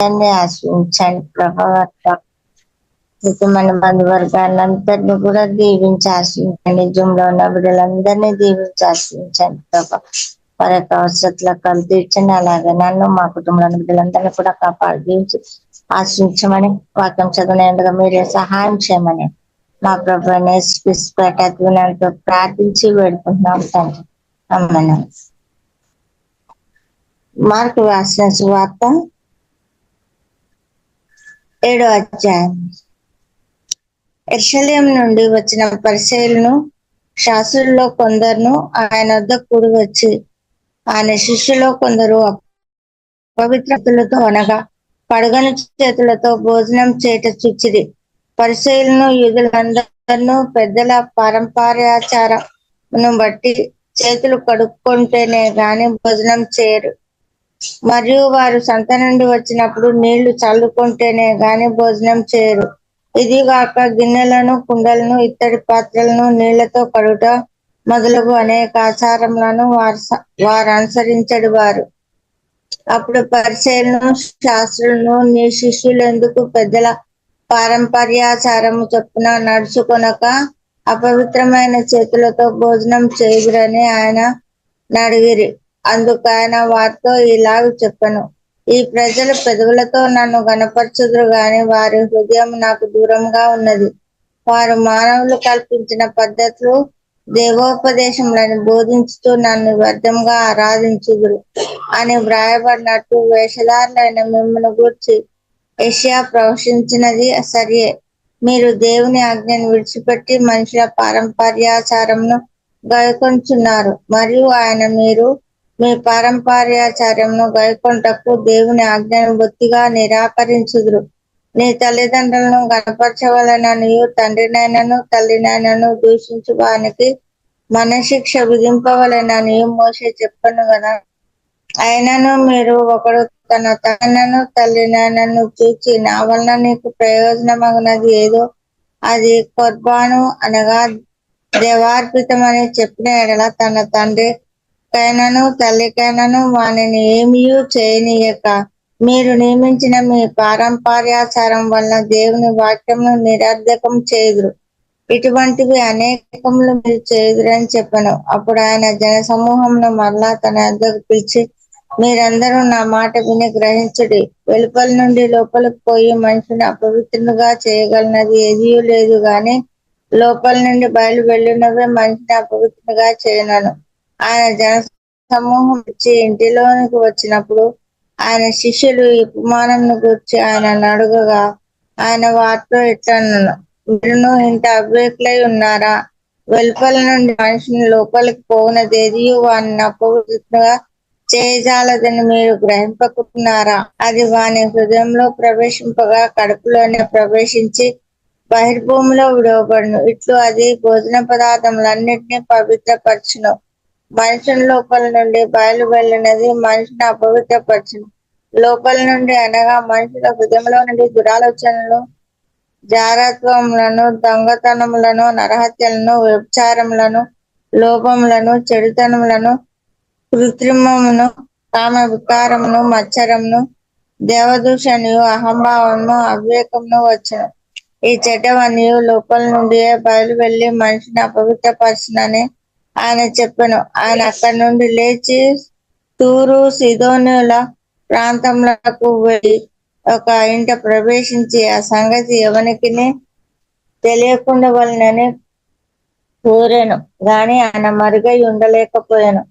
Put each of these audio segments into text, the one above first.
అందరినీ ఆశ్రయించండి ప్రభా. మన బంధువర్గాలందరినీ కూడా దీవించి ఆశ్రయించండి. జూమ్లో ఉన్న బిడ్డలందరినీ దీవించి ఆశ్రయించండి ప్రభా. వారి యొక్క అవసరతలు తీర్చండి. అలాగే నన్ను మా కుటుంబంలో బిడ్డలందరినీ కూడా కాపాడు దీవించి ఆశ్రయించమని వాక్యం చదివినందుగా మీరే సహాయం చేయమని మా ప్రభు నేస్పిస్పేటతో ప్రార్థించి వేడుకుంటున్నాం తండ్రి. అమ్మను మార్కు రాసిన సువార్త 7వ అధ్యాయం. యెరూషలేము నుండి వచ్చిన పరిసయ్యులను శాస్త్రుల్లో కొందరును ఆయన వద్ద కూడి వచ్చి ఆయన శిష్యులో కొందరు అపవిత్రతలతో అనగా పడగని చేతులతో భోజనం చేయట చూచిరి. పరిసయ్యులను యూదులందరూ పెద్దల పారంపర్యాచారమును బట్టి చేతులు కడుక్కుంటేనే గాని భోజనం చేయరు, మరియు వారు సంత నుండి వచ్చినప్పుడు నీళ్లు చల్లుకుంటేనే గాని భోజనం చేయరు. ఇదిగాక గిన్నెలను, కుండలను, ఇత్తడి పాత్రలను నీళ్లతో కడుట మొదలగు అనేక ఆచారములను వారు అనుసరించడు వారు. అప్పుడు పరిసయ్యులను శాస్త్రులను, నీ శిష్యులు ఎందుకు పెద్దల పారంపర్యాచారము చొప్పున నడుచుకొనక అపవిత్రమైన చేతులతో భోజనం చేయుదురని ఆయన అడిగిరి. అందుకు ఆయన వారితో ఇలాగ చెప్పెను, ఈ ప్రజలు పెదవులతో నన్ను గణపరచుదురు గాని వారి హృదయం నాకు దూరంగా ఉన్నది. వారు మానవులు కల్పించిన పద్ధతులు దేవోపదేశములను బోధించుతూ నన్ను వ్యర్థంగా ఆరాధించుదురు అని వ్రాయబడినట్టు వేషధారులైన మిమ్మల్ని గూర్చి యెషయా ప్రవచించినది సరియే. మీరు దేవుని ఆజ్ఞను విడిచిపెట్టి మనుషుల పారంపర్యాచారమును గైకొనుచున్నారు. మరియు ఆయన మీరు మీ పారంపర్యాచారమును గైకొనుటకు దేవుని ఆజ్ఞను బొత్తిగా నిరాకరించుదురు. నీ తల్లిదండ్రులను గణపరచవలెననియు తండ్రినైనను తల్లినైనను దూషించు వానికి మనశిక్ష విధింపవలెననియు మోషే చెప్పను కదా. అయినను మీరు ఒకడు తన తండ్రినైనను తల్లినైనను చూచి నా వలన నీకు ప్రయోజనమగునది ఏదో అది ఖుర్బాను అనగా దేవార్పితమని చెప్పిన ఎడల తన తండ్రికైనను తల్లికైనను వానిని ఏమీయూ చేయనీయక మీరు నియమించిన మీ పారంపర్యాచారం వలన దేవుని వాక్యమును నిరర్ధకం చేయుదురు. ఇటువంటివి అనేకములు మీరు చేయుదురని చెప్పను. అప్పుడు ఆయన జన సమూహమును మరలా తన వద్దకు పిలిచి, మీరందరూ నా మాట విని గ్రహించుడి. వెలుపల నుండి లోపలికి పోయి మనిషిని అపవిత్రునిగా చేయగలనది ఏదీ లేదు గాని లోపల నుండి బయలు వెళ్ళినవే మనిషిని అపవిత్రునిగా చేయనను. ఆయన జన సమూహం వచ్చి ఇంటిలోనికి వచ్చినప్పుడు ఆయన శిష్యులు ఈ ఉపమానంను గూర్చి ఆయన అడుగగా ఆయన వారితో ఇట్లనెను, మీరును ఇంత అవివేకులై ఉన్నారా? వెలుపల నుండి మనిషిని లోపలికి పోవునదేది వానిని అపవిత్రునిగా చేయజాలదని మీరు గ్రహింపకున్నారా? అది వాని హృదయంలో ప్రవేశింపగా కడుపులోనే ప్రవేశించి బహిర్భూమిలో విడవబడును. ఇట్లు అది భోజన పదార్థములన్నిటినీ పవిత్రపరచును. మనుషుని లోపల నుండి బయలు వెళ్ళినది మనిషిని అపవిత్రపరచును. లోపల నుండి అనగా మనుషుల హృదయంలో నుండి దురాలోచనలు, జారత్వములను, దొంగతనములను, నరహత్యలను, వ్యభిచారములను, లోపములను, చెడుతనములను, కృత్రిమమును, కామ వికారమును, మత్సరమును, దేవదూషణయు, అహంభావము, అవివేకమును వచ్చును. ఈ చెడ్డవన్నీ లోపల నుండి బయలు వెళ్ళి మనిషిని అపవిత్రపరచునని ఆయన చెప్పెను. ఆయన అక్కడి నుండి లేచి తూరు సీదోనుల ప్రాంతములకు వెళ్ళి ఒక ఇంట ప్రవేశించి ఆ సంగతి ఎవనికి తెలియకుండవలెనని కోరెను గాని ఆయన మరుగై ఉండలేకపోయాను.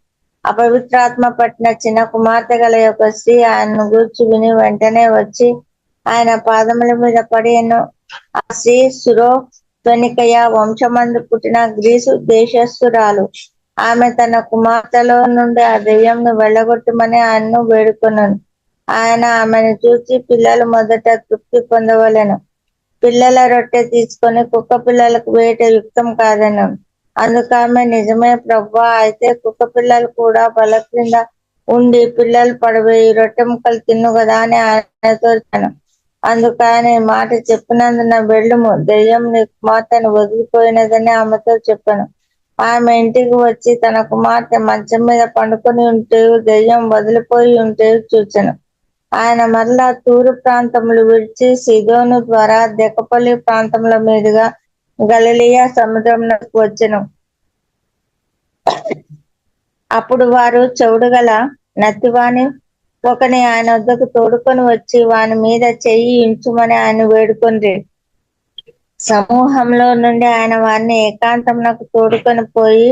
అపవిత్రాత్మ పట్టిన చిన్న కుమార్తె గల యొక్క స్త్రీ ఆయనను గూర్చి విని వెంటనే వచ్చి ఆయన పాదముల మీద పడేను. ఆ స్త్రీ సురోఫెనికయ వంశమందు పుట్టిన గ్రీసు దేశస్థురాలు. ఆమె తన కుమార్తెలో నుండి ఆ దెయ్యంను వెళ్ళగొట్టమని ఆయన్ను వేడుకొనెను. ఆయన ఆమెను చూచి, పిల్లలు మొదట తృప్తి పొందవలెను, పిల్లల రొట్టె తీసుకొని కుక్క పిల్లలకు వేయట యుక్తం కాదెను. అందుకు ఆమె, నిజమే ప్రభువా, అయితే కుక్క పిల్లలు కూడా బల క్రింద ఉండి పిల్లలు పడవేయి రొట్టె ముక్కలు తిన్ను కదా అని ఆయనతో చెప్పాను. అందుకు ఆయన ఈ మాట చెప్పినందున వెళ్ళుము, దెయ్యం నీ కుమార్తెను వదిలిపోయినదని ఆమెతో చెప్పాను. ఆమె ఇంటికి వచ్చి తన కుమార్తె మంచం మీద పండుకొని ఉంటే దెయ్యం వదిలిపోయి ఉంటే చూచెను. ఆయన మరలా తూరు ప్రాంతములు విడిచి సిదోను ద్వారా దెకపల్లి ప్రాంతముల మీదుగా గలిలియా సముద్రమునకు వచ్చెను. అప్పుడు వారు చెవుడు గల నత్తివాని ఒకని ఆయన వద్దకు తోడుకొని వచ్చి వాని మీద చెయ్యి ఇంచుమని ఆయన వేడుకొండ్రి. సమూహంలో నుండి ఆయన వారిని ఏకాంతమునకు తోడుకొని పోయి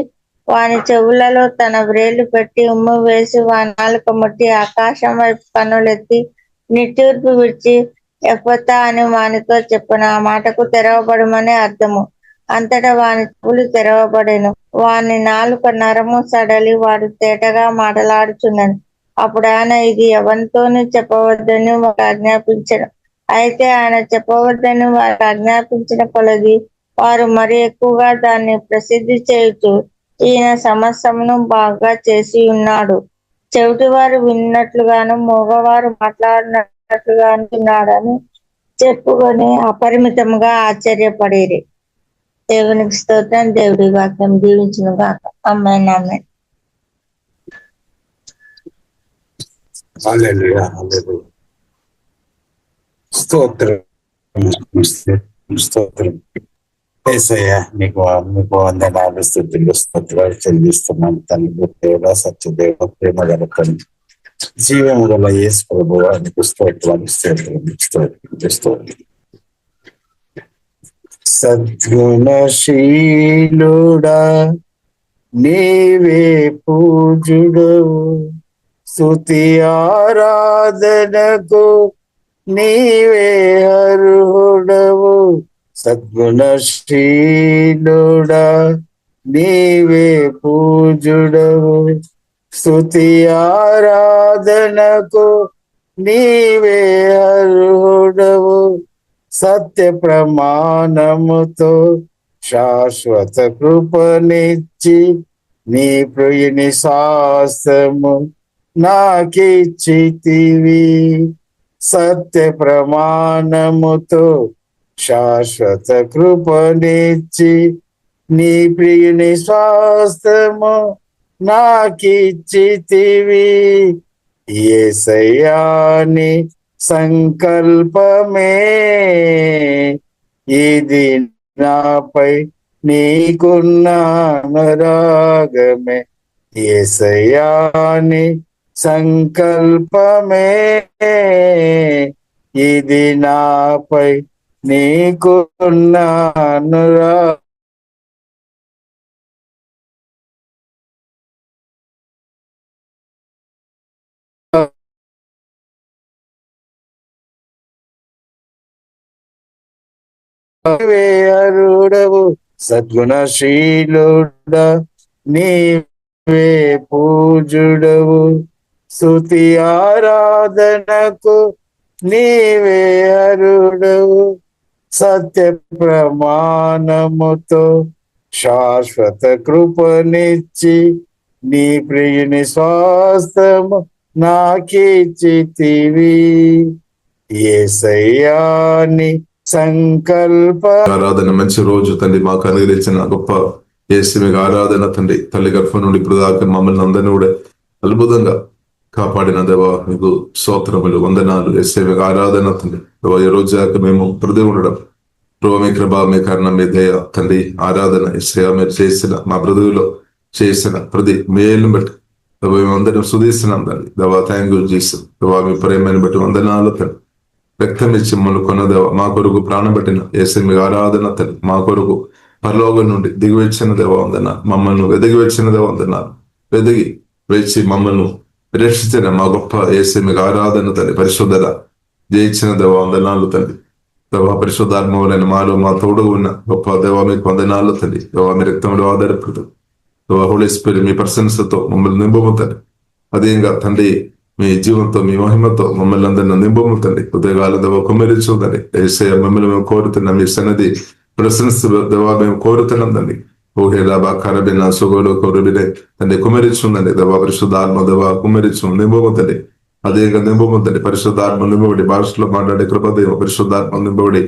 వాని చెవులలో తన వ్రేళ్లు పెట్టి ఉమ్ము వేసి వాని నాలుక ముట్టి ఆకాశం వైపు కన్నులెత్తి నిట్టూర్పు విడిచి ఎఫ్ఫతా అని వానితో చెప్పిన ఆ మాటకు తెరవబడమని అర్థము. అంతటా వాని చెవులు తెరవబడెను. వాని నాలుక నరము సడలి వాడు తేటగా మాటలాడుచున్నాను. అప్పుడు ఆయన ఇది ఎవరితోనూ చెప్పవద్దని ఒక ఆజ్ఞాపించను. అయితే ఆయన చెప్పవద్దని వారికి ఆజ్ఞాపించిన కొలది వారు మరి ఎక్కువగా దాన్ని ప్రసిద్ధి చేయుచు ఈయన సమస్తమును బాగా చేసి ఉన్నాడు, చెవిటి వారు విన్నట్లుగాను మూగవారు మాట్లాడినట్లుగాను ఉన్నాడని చెప్పుకొని అపరిమితంగా ఆశ్చర్యపడేరి. దేవునికి స్తోత్రం. దేవుడి వాక్యం దీవించును గాక. ఆమేన్. ఆమేన్. హల్లెలూయా. హల్లెలూయా. స్తోత్రం. స్తోత్రం. యేసయ్యా మీకు వందనాలు, స్తుతులు, స్తోత్రాలు చెల్లిస్తున్నాం తండ్రి. దేవ సత్యదేవ ప్రేమ గల తండ్రి, జీవము గల యేసు ప్రభువా నీకు స్తోత్రాలు, స్తోత్రం, స్తోత్రం, స్తోత్రం. సద్గుణశీలుడా నీవే పూజుడవు, స్తుతి ఆరాధనకు నీవే అర్హుడవు. సద్గుణశీలుడా నీవే పూజుడవు, స్తుతి ఆరాధనకు నీవే అర్హుడవు. సత్య ప్రమాణముతో శాశ్వత కృపనిచ్చి నీ ప్రియుని శాస్త్రము నాకిచ్చితివి. సత్య ప్రమాణముతో శాశ్వత కృపనిచ్చి నీ ప్రియుని శాస్త్రము నాకిచ్చితివి. యేసయ్యాని సంకల్పమే ఇది నాపై నీకున్న అనురాగమే. యేసయ్యాని సంకల్పమే ఇది నాపై నీకున్న అనురాగమే. అరుడవు సద్గుణశీలుడా నీవే పూజుడవు, స్తుతి ఆరాధనకు నీవే అరుడవు. సత్య ప్రమాణముతో శాశ్వత కృపనిచ్చి నీ ప్రియుని స్వాస్థము నాకిచ్చితివి. యేసయ్యాని సంకల్ప ఆరాధన మంచి రోజు తండ్రి మాకు అనుగ్రహించిన గొప్ప యేసు మీకు ఆరాధన తండ్రి. తల్లి గర్భం నుండి ఇప్పుడు దాకా మమ్మల్ని అందరినీ కూడా అద్భుతంగా కాపాడిన దేవా మీకు స్తోత్రములు, వందనాలు. యేసు మీకు ఆరాధన తండ్రి. ఈ రోజు దాకా మేము హృదయం ఉండడం ప్రభు మీ కృప, మీ కారణం, మీ దయ తండ్రి. ఆరాధన యేసయ్యా మీరు చేసిన మా బ్రతుకులో చేసిన ప్రతి మేలును బట్టి మేమందరం సుధీస్తున్నాం తండ్రి. దేవా థ్యాంక్ యూ జీసస్. దేవా మీ ప్రేమను బట్టి వందనాలు తండ్రి. రక్తం ఇచ్చి మమ్మల్ని కొన్నదేవ, మా కొరకు ప్రాణం పెట్టిన యేసు మీకు ఆరాధన తండ్రి. మా కొరకు పరలోకం నుండి దిగి వచ్చిన దేవ వందనాలు. మమ్మల్ని వెదిగి వచ్చిన దేవ వందనాలు. వెదిగి వేచి మమ్మల్ని రక్షించిన మా గొప్ప యేసు మీకు ఆరాధన తండ్రి. పరిశుద్ధత జయించిన దేవ వందనాలు తండ్రి. దేవ పరిశుద్ధాత్మలైన మాలో మా తోడు ఉన్న గొప్ప దేవ మీకు వందనాలు తండ్రి. దేవ మీ రక్తంలో ఆధారపడుతూ దేవ హోలీ స్పిరిట్ మీ ప్రశంసతో మమ్మల్ని నింపముతండి. అదేంగా తండ్రి మీ జీవంతో మీ మహిమతో మమ్మల్ని అందరినీ నింపముతండి. ఉదయకాల దేవ కుమ్మరించుందండి. యేసయ్య మిమ్మల్ని మేము కోరుతున్నాం. మీ సన్నది ప్రశంస దేవ మేము కోరుతున్నాం తండ్రి. ఊహేలా బాకారబిన సుగోలు కోరుబినే తండ్రి కుమ్మరించుందండి. దేవ పరిశుద్ధాత్మ దేవ కుమ్మరించు నింపముతండి. అదేగా నింపముతండి. పరిశుద్ధాత్మ నింపబడి భాషలో మాట్లాడే కృపదేవ పరిశుద్ధాత్మ నింపబడి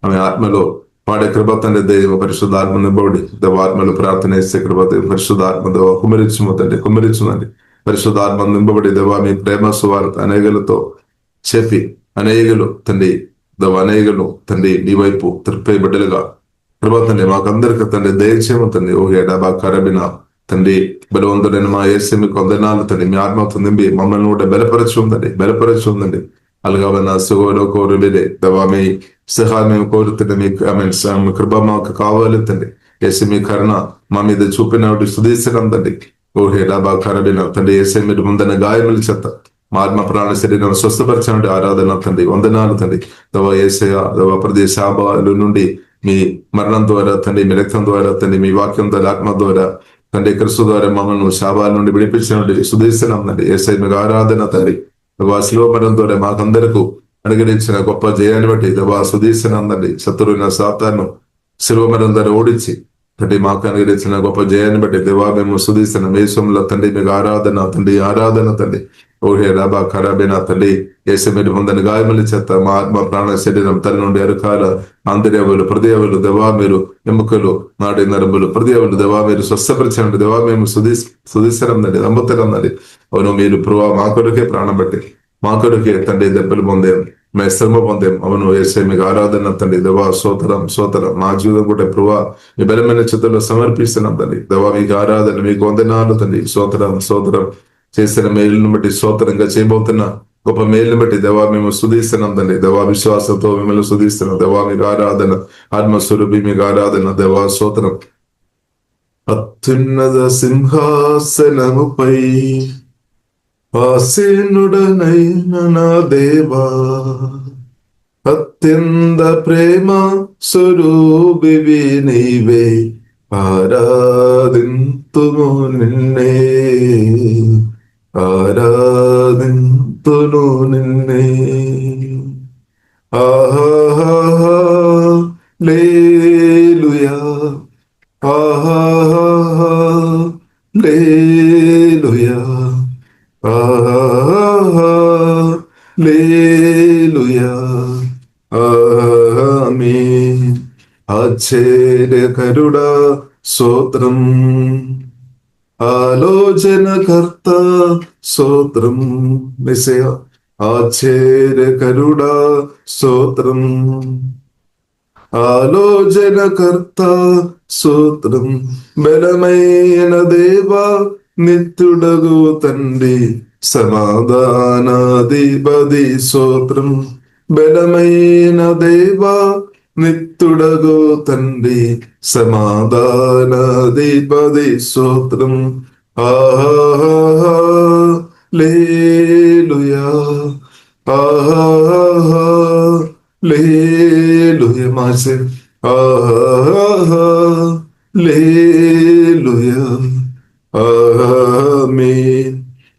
ఆమె ఆత్మలో పాడే కృప తండ్రి. దైవ పరిశుద్ధాత్మ నింపబడి దేవ ఆత్మలో ప్రార్థన చేసే కృపదేవ పరిశుద్ధాత్మ దేవ కుమ్మరించుము తండ్రి. కుమ్మరించుమండి. పరిశుద్ధాత్మ నింపబడి దేవా మీ ప్రేమ సువార్త అనేకలతో చెప్పి అనేకులు తండ్రి అనేకులు తండ్రి నీ వైపు త్రిప్పే బిడ్డలుగా ప్రభా తండ్రి మాకందరికి తండ్రి దయచేయము తండ్రి ఓ ఎడబా కరబిన తండ్రి బలవంతుడైన మా యేసు మీకు వందనాలు తండ్రి మీ ఆత్మతో నింపి మమ్మల్ని కూడా బలపరచు ఉందండి అలాగా నా సుగోలో కోరులేదే దవా మీ సహాయం మేము కోరుతుండే మీకు మీ కృప మాకు కావాలి తండ్రి యేసు మీ కరుణ మా మీద చూపిన సుదీర్శనం తండ్రి ఓ ఎడబా కరబిన తండ్రి యేసు మీరు ముందన గాయముల చెత్త మా ఆత్మ ప్రాణ శరీరం స్వస్థపరచండి ఆరాధన తండ్రి వందనాలు తండ్రి దవా యేసయ దవా ప్రదేశ నుండి మీ మరణం ద్వారా తండ్రి మీ రక్తం ద్వారా తండ్రి మీ వాక్యం ద్వారా ఆత్మ ద్వారా తండ్రి క్రిస్తు ద్వారా మమ్మల్ని శాపాల నుండి విడిపించిన సుదీర్శనం తండ్రి యేసయ్య మీకు ఆరాధన తండ్రి శిలువ మరణం ద్వారా మాకందరకు అనుగ్రహించిన గొప్ప జయాన్ని బట్టి దవా సుదీర్శనం తండ్రి శత్రువున సాతాను శిలువ మరణం ద్వారా ఓడించి తండ్రి మాకు అనుగ్రహించిన గొప్ప జయాన్ని బట్టి దేవా మేము సుదీర్శనం యేసులో తండ్రి మీకు ఆరాధన తండ్రి ఓహే రాబా ఖరాబేనా తండ్రి యేసు మీరు పొందని గాయముల చేత మా ఆత్మ ప్రాణ శరీరం తల నుండి అరకాల ఆంతర్యవులు హృదయవులు దేవా మీరు ఎముకలు నాటి నరములు హృదయవులు దేవా మీరు స్వస్థపరిచండి దేవా మేము సుదీర్శనం తండ్రి నమ్ముతరం తండ్రి అవును మీరు ప్రభా మా కొరకే ప్రాణం బట్టి మా కొరకే తండ్రి దెబ్బలు పొందాం మేము శ్రమ పొందాం అవును యేసయ్య మీకు ఆరాధన తండ్రి దేవా సోతరం మా జీవితం కూడా ప్రభా మీ బలమైన చేతుల్లో సమర్పిస్తున్నాం తండ్రి దేవా మీకు ఆరాధన మీకు వందనాలు తండ్రి సోతరం చేసిన మేలును బట్టి స్తోత్రంగా చేయబోతున్న గొప్ప మేలును బట్టి దేవా మేము స్తుతిస్తున్నాం తండ్రి దేవా విశ్వాసంతో మిమ్మల్ని స్తుతిస్తున్నాం దేవా మీకు ఆరాధన ఆత్మస్వరూపి మీకు ఆరాధన దేవా స్తోత్రం అత్యున్నత సింహాసనముపై ఆసీనుడనైన నా దేవా అత్యంత ప్రేమ స్వరూపివి నీవే ఆరాధింతుము నిన్నే ఆరాధింతును నిన్నే ఆహా లేలుయా ఆహా లేలుయా ఆహా లేలుయా ఆమేన్ ఆశ్చర్యకరుడా స్తోత్రం ఆలోచనకర్త స్తోత్రం మెస్సయ ఆశ్చర్యకరుడా స్తోత్రం ఆలోచనకర్త స్తోత్రం బలమైన దేవా నిత్యుడగు తండ్రి సమాధానాధిపతి స్తోత్రం బలమైన దేవా నిత్యుడగు తండ్రి సమాధానాధిపతి స్తోత్రం ఆహా లేలుయా ఆహా లేలుయా మాసే ఆహా లేలుయా ఆమేన్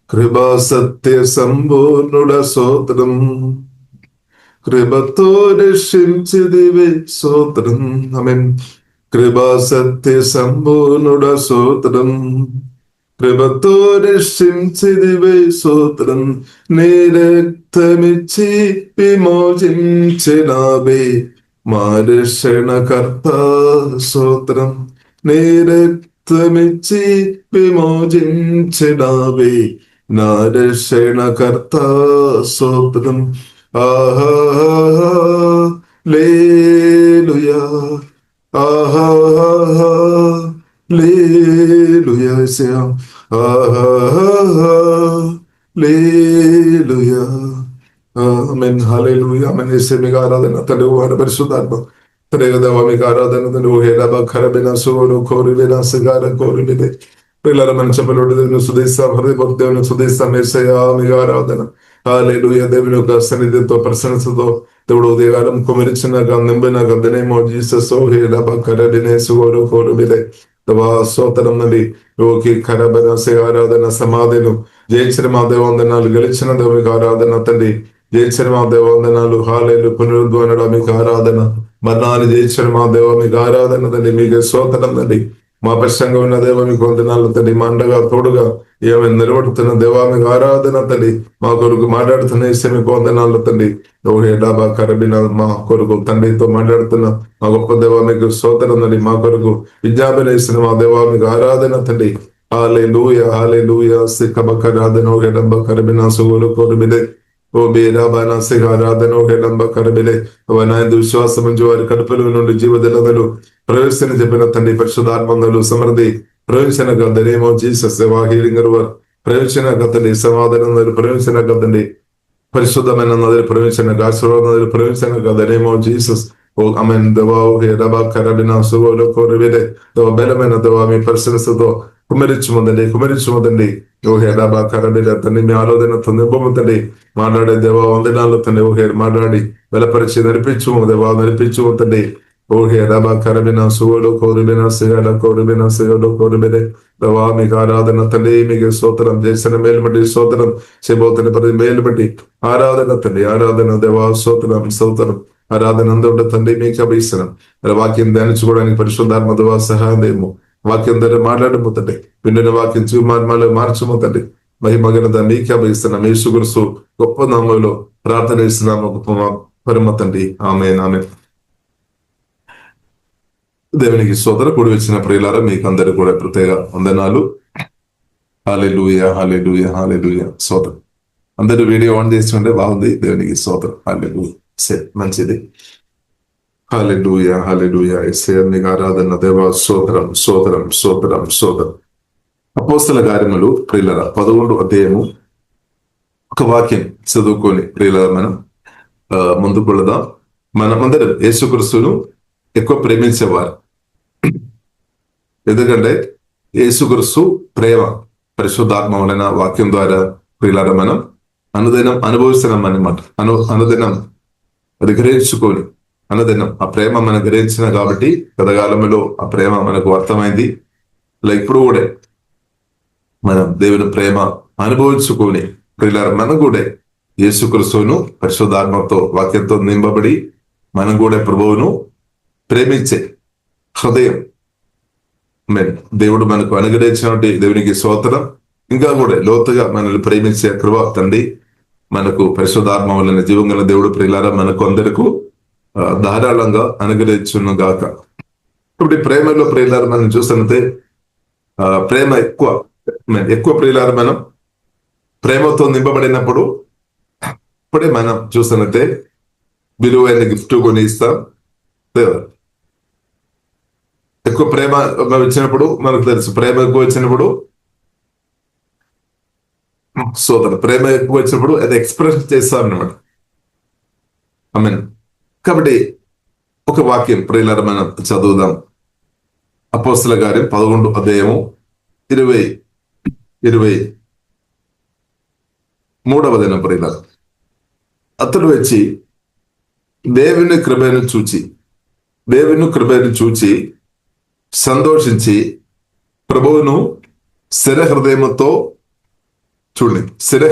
కృపా సత్య సంపూర్ణుడ స్తోత్రం కృపతో రక్షించిదివే స్తోత్రం ఆమేన్ కృపా సత్య సంపూర్ణుడ స్తోత్రం కృపతో రక్షించిదివే స్తోత్రం నీ రక్తమిచ్చి విమోచించినావే మా రక్షణకర్త స్తోత్రం నీ రక్తమిచ్చి విమోచించినావే నా రక్షణకర్త స్తోత్రం ఆహా లేలుయా ఆహా లేలుయా ఆహా లేలుయా ఆమేన్ హల్లెలూయా ఆమేన్ యేసయ్య మీకు ఆరాధన తండ్రి వారి పరిశుద్ధాత్మ తండ్రి దేవా మీకు ఆరాధన తండ్రి ఓ హేలబా ఖరబిన సోను కోరిబిన సగార కోరిబిన పిల్లల మంచపలుడు దేవుని సుదేశం హృదయపూర్వక దేవుని సుదేశం యేసయ్య మీకు ఆరాధన హల్లెలూయా దేవుని యొక్క సన్నిధితో ప్రశంసతో దేవుడు ఉదయకాలం కుమరించినాక నింపినాక దినేమో జీసస్ ఓ హేలబా ఖరబిన సోను కోరిబిన దేవా స్తోత్రం నండి ఓకే ఖరబిన ఆరాధన సమాధిను జయించిన మా దేవందనాలు గెలిచిన దేవునికి ఆరాధన తండ్రి జయించిన మా దేవందనాలు హాలేలు పునరుద్ధానుడు మీకు ఆరాధన మరణాన్ని జయించిన మా దేవ మీకు ఆరాధన తండ్రి మీకు స్తోత్రం తండ్రి మా పక్షంగా ఉన్న దేవ మీకు వందనాలు తండ్రి మా అండగా తోడుగా ఏమైనా నిలబడుతున్న దేవా మీకు ఆరాధన తండ్రి మా కొరకు మాట్లాడుతున్న ఇస్తే మీకు వందనాలు తండ్రి డాబా కరబిన మా కొరకు తండ్రితో మాట్లాడుతున్న మా గొప్ప దేవా మీకు స్తోత్రం తండ్రి మా కొరకు విజ్ఞాపన ఇస్తున్న మా దేవా మీకు ఆరాధన తండ్రి హల్లెలూయా హల్లెలూయా సికబకరాధన ఓ ఎడబ కరబిన సుగోలు కోరుబిదే ఓ బేరాబానాసిక ఆరాధన హెలంబ కరబిలే అవనాయందు విశ్వాసం ఉంచి వారి కడుపుల నుండి జీవదలదలు ప్రవేశించిన చెప్పిన తండ్రి పరిశుద్ధాత్మందలు సమృద్ధి ప్రవేశన గద్దనేమో జీసస్ సేవా హీలింగ్ ప్రవేశన గద్దండి సమాధానం ప్రవేశన గద్దండి పరిశుద్ధమైన నదులు ప్రవేశన ఆశీర్వాద నదులు ప్రవేశన గద్దనేమో జీసస్ ఓ అమెన్ దవా రబా కరబిన సువలో కోరిబిలే బలమైన దవా మీ పరిశీలిస్తూ కుమరించుమందండి ఓ హేడాబా కరబిల తండ్రి మీ ఆలోచనతో నింపముతండి మాట్లాడే దేవా వందనాలు తండ్రి ఓ హేర్ మాట్లాడి బలపరిచి నడిపించు దేవా నడిపించు తండ్రి ఓ హేడాబా కరబిన సువలో కోరిబిన సిగలో కోరిబిలే దేవా మీకు ఆరాధన తండ్రి మీకు స్తోత్రం చేసిన మేలు బట్టి స్తోత్రం చేయబోతున్న ప్రతి మేలు బట్టి ఆరాధన తండ్రి ఆరాధన దేవా స్తోత్రం ఆరాధన అందరూ తండ్రి మీకు అభిస్తున్నాం వాక్యం ధ్యానించుకోవడానికి పరిశుద్ధాత్మ దేవా సహాయం వాక్యం ద్వారా మాట్లాడము తండ్రి విండిన వాక్యం చూమార్మాలో మార్చము తండ్రి మహిమగనత మీకే అభిస్తున్నాం యేసుక్రీస్తు గొప్ప నామములో ప్రార్థన ఇస్తున్నాము గొప్ప పరమ తండ్రి ఆమేన్ ఆమేన్. దేవునికి స్తోత్ర కూడి వచ్చిన ప్రియులారా మీకు అందరూ కూడా ప్రత్యేక వందనాలు. హల్లెలూయా హల్లెలూయా హల్లెలూయా. స్తోత్రం. అందరూ వీడియో ఆన్ చేస్తుంటే బాగుంది. దేవునికి స్తోత్రం. హల్లెలూయా. మంచిది. హల్లెలూయా హల్లెలూయా. యేసయ్య మీకు ఆరాధన దేవా స్తోత్రం స్తోత్రం స్తోత్రం స్తోత్రం. అపోస్తల కార్యములు ప్రియులారా 11వ అధ్యాయము ఒక వాక్యం చదువుకొని ప్రియులారా మనం ముందుకు వెళదాం. మనమందరం యేసుక్రీస్తును ఎక్కువ ప్రేమించేవారు. ఎందుకంటే యేసుక్రీస్తు ప్రేమ పరిశుద్ధాత్మ వలన వాక్యం ద్వారా ప్రియులారా మనం అనుదినం అనుభవిస్తున్నాం అన్నమాట. అనుదినం అది గ్రహించుకొని అనుదినం ఆ ప్రేమ మనం గ్రహించిన కాబట్టి గతకాలంలో ఆ ప్రేమ మనకు అర్థమైంది. ఇలా ఇప్పుడు కూడా మనం దేవుని ప్రేమ అనుభవించుకొని ప్రియులారా మనం కూడా యేసుక్రీస్తును పరిశుద్ధాత్మతో వాక్యంతో నింపబడి మనం కూడా ప్రభువును ప్రేమించే హృదయం దేవుడు మనకు అనుగ్రహించినటువంటి దేవునికి స్తోత్రం. ఇంకా కూడా లోతుగా మనల్ని ప్రేమించే కృప తండ్రి మనకు పరిశుద్ధాత్మ వలన జీవంగల దేవుడు ప్రియులారా మనకు అందరికీ ధారాళంగా అనుగ్రహించును గాక. ఇప్పుడు ప్రేమలో ప్రియులారా మనం చూస్తున్నతే ప్రేమ ఎక్కువ ప్రియులారా మనం ప్రేమతో నింపబడినప్పుడు ఇప్పుడే మనం చూస్తున్నతే విలువైన గిఫ్ట్ కొని ఇస్తాం. ఎక్కువ ప్రేమ వచ్చినప్పుడు మనకు తెలుసు. ప్రేమ ఎక్కువ వచ్చినప్పుడు ప్రేమ ఎక్కువ వచ్చినప్పుడు అది ఎక్స్ప్రెస్ చేస్తాం అన్నమాట. ఆమేన్. కాబట్టి ఒక వాక్యం ప్రియులారా మనం చదువుదాం. అపోస్తల కార్యం 11వ అధ్యాయము 23వ దినం ప్రియులారా. అతడు వచ్చి దేవుని కృపను చూచి సంతోషించి ప్రభువును స్థిర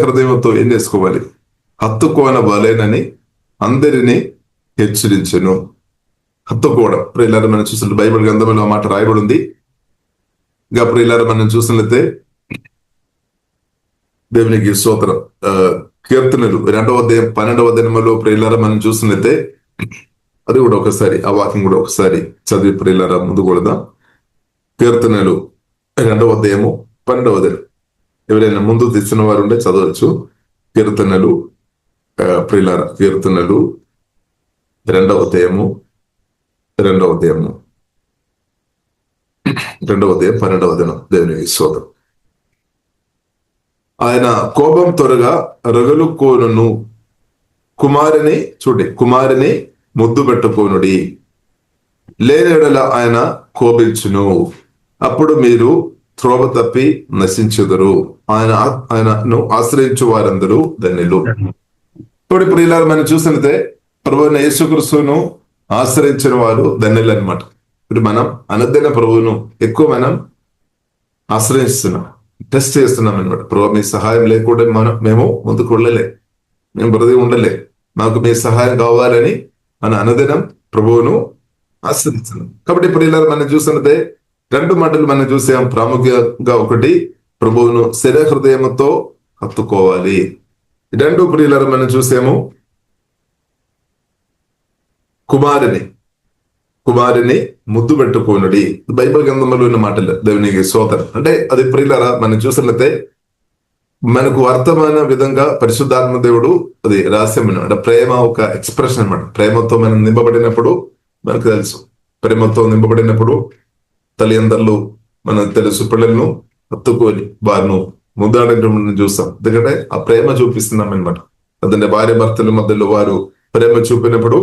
హృదయంతో ఏం చేసుకోవాలి, హత్తుకోనవాలేనని అందరినీ హెచ్చరించెను. హత్తుకోవడం ప్రియులారా మనం చూసిన బైబిల్ గ్రంథంలో మాట రాయబడి ఉంది. ఇంకా ప్రియులారా మనం చూసినట్లయితే దేవునికి స్తోత్రం. కీర్తనలు 2వ అధ్యాయం 12వ అధ్యాయంలో ప్రియులారా మనం చూసినట్లయితే అది కూడా ఒకసారి ఆ వాక్యం కూడా ఒకసారి చదివి ప్రియులారా ముందు కొడదాం. కీర్తనలు 2వ అధ్యాయము 12వ అధ్యాయం. ఎవరైనా ముందు తెచ్చిన వారు ఉంటే చదవచ్చు. కీర్తనలు ప్రియులారా కీర్తనలు 2వ అధ్యాయము 12వ అధ్యాయం దేవునికి స్తోత్రం. ఆయన కోపం త్వరగా రగులుకోనును, కుమారుని ముద్దు పెట్టుకోనుడి, లేని యెడల ఆయన కోపించును, అప్పుడు మీరు త్రోవ తప్పి నశించుదురు, ఆయనను ఆశ్రయించు వారందరూ ధన్యులు. ఇప్పుడు ప్రియులారా మనం చూసినట్లయితే ప్రభువైన యేసుక్రీస్తును ఆశ్రయించిన వారు ధన్యులు అన్నమాట. ఇప్పుడు మనం అనుదిన ప్రభువును ఎక్కువ మనం ఆశ్రయిస్తున్నాం, టెస్ట్ చేస్తున్నాం అనమాట. ప్రభు మీ సహాయం లేకుండా మేము ముందుకు వెళ్ళలే, మేము బ్రతి ఉండలే, మాకు మీ సహాయం కావాలని మన అనుదినం ప్రభువును ఆశ్రయిస్తున్నాం. కాబట్టి ప్రియులారా మనం చూసినట్లయితే 2 మాటలు మనం చూసాం ప్రాముఖ్యంగా. ఒకటి, ప్రభువును స్థిర హృదయంతో హత్తుకోవాలి. 2 ప్రియులారా మనం చూసాము కుమారుని ముద్దు పెట్టుకోనుడి. బైబిల్ గ్రంథంలో ఉన్న మాటలు దేవునికి స్తోత్రం. అంటే అది ప్రియులారా మనం చూసినట్లయితే మనకు అర్థమైన విధంగా పరిశుద్ధాత్మ దేవుడు అది రహస్యం అంటే ప్రేమ ఒక ఎక్స్ప్రెషన్ అన్నమాట. ప్రేమతో మనం నింపబడినప్పుడు మనకు తెలుసు, ప్రేమతో నింపబడినప్పుడు తల్లిదండ్రులు మనకు తెలుసు పిల్లలను హత్తుకొని వారిను ముద్దాడటం చూస్తాం. ఎందుకంటే ఆ ప్రేమ చూపిస్తున్నాం అనమాట. అదంటే భార్య భర్తల మధ్యలో వారు ప్రేమ చూపినప్పుడు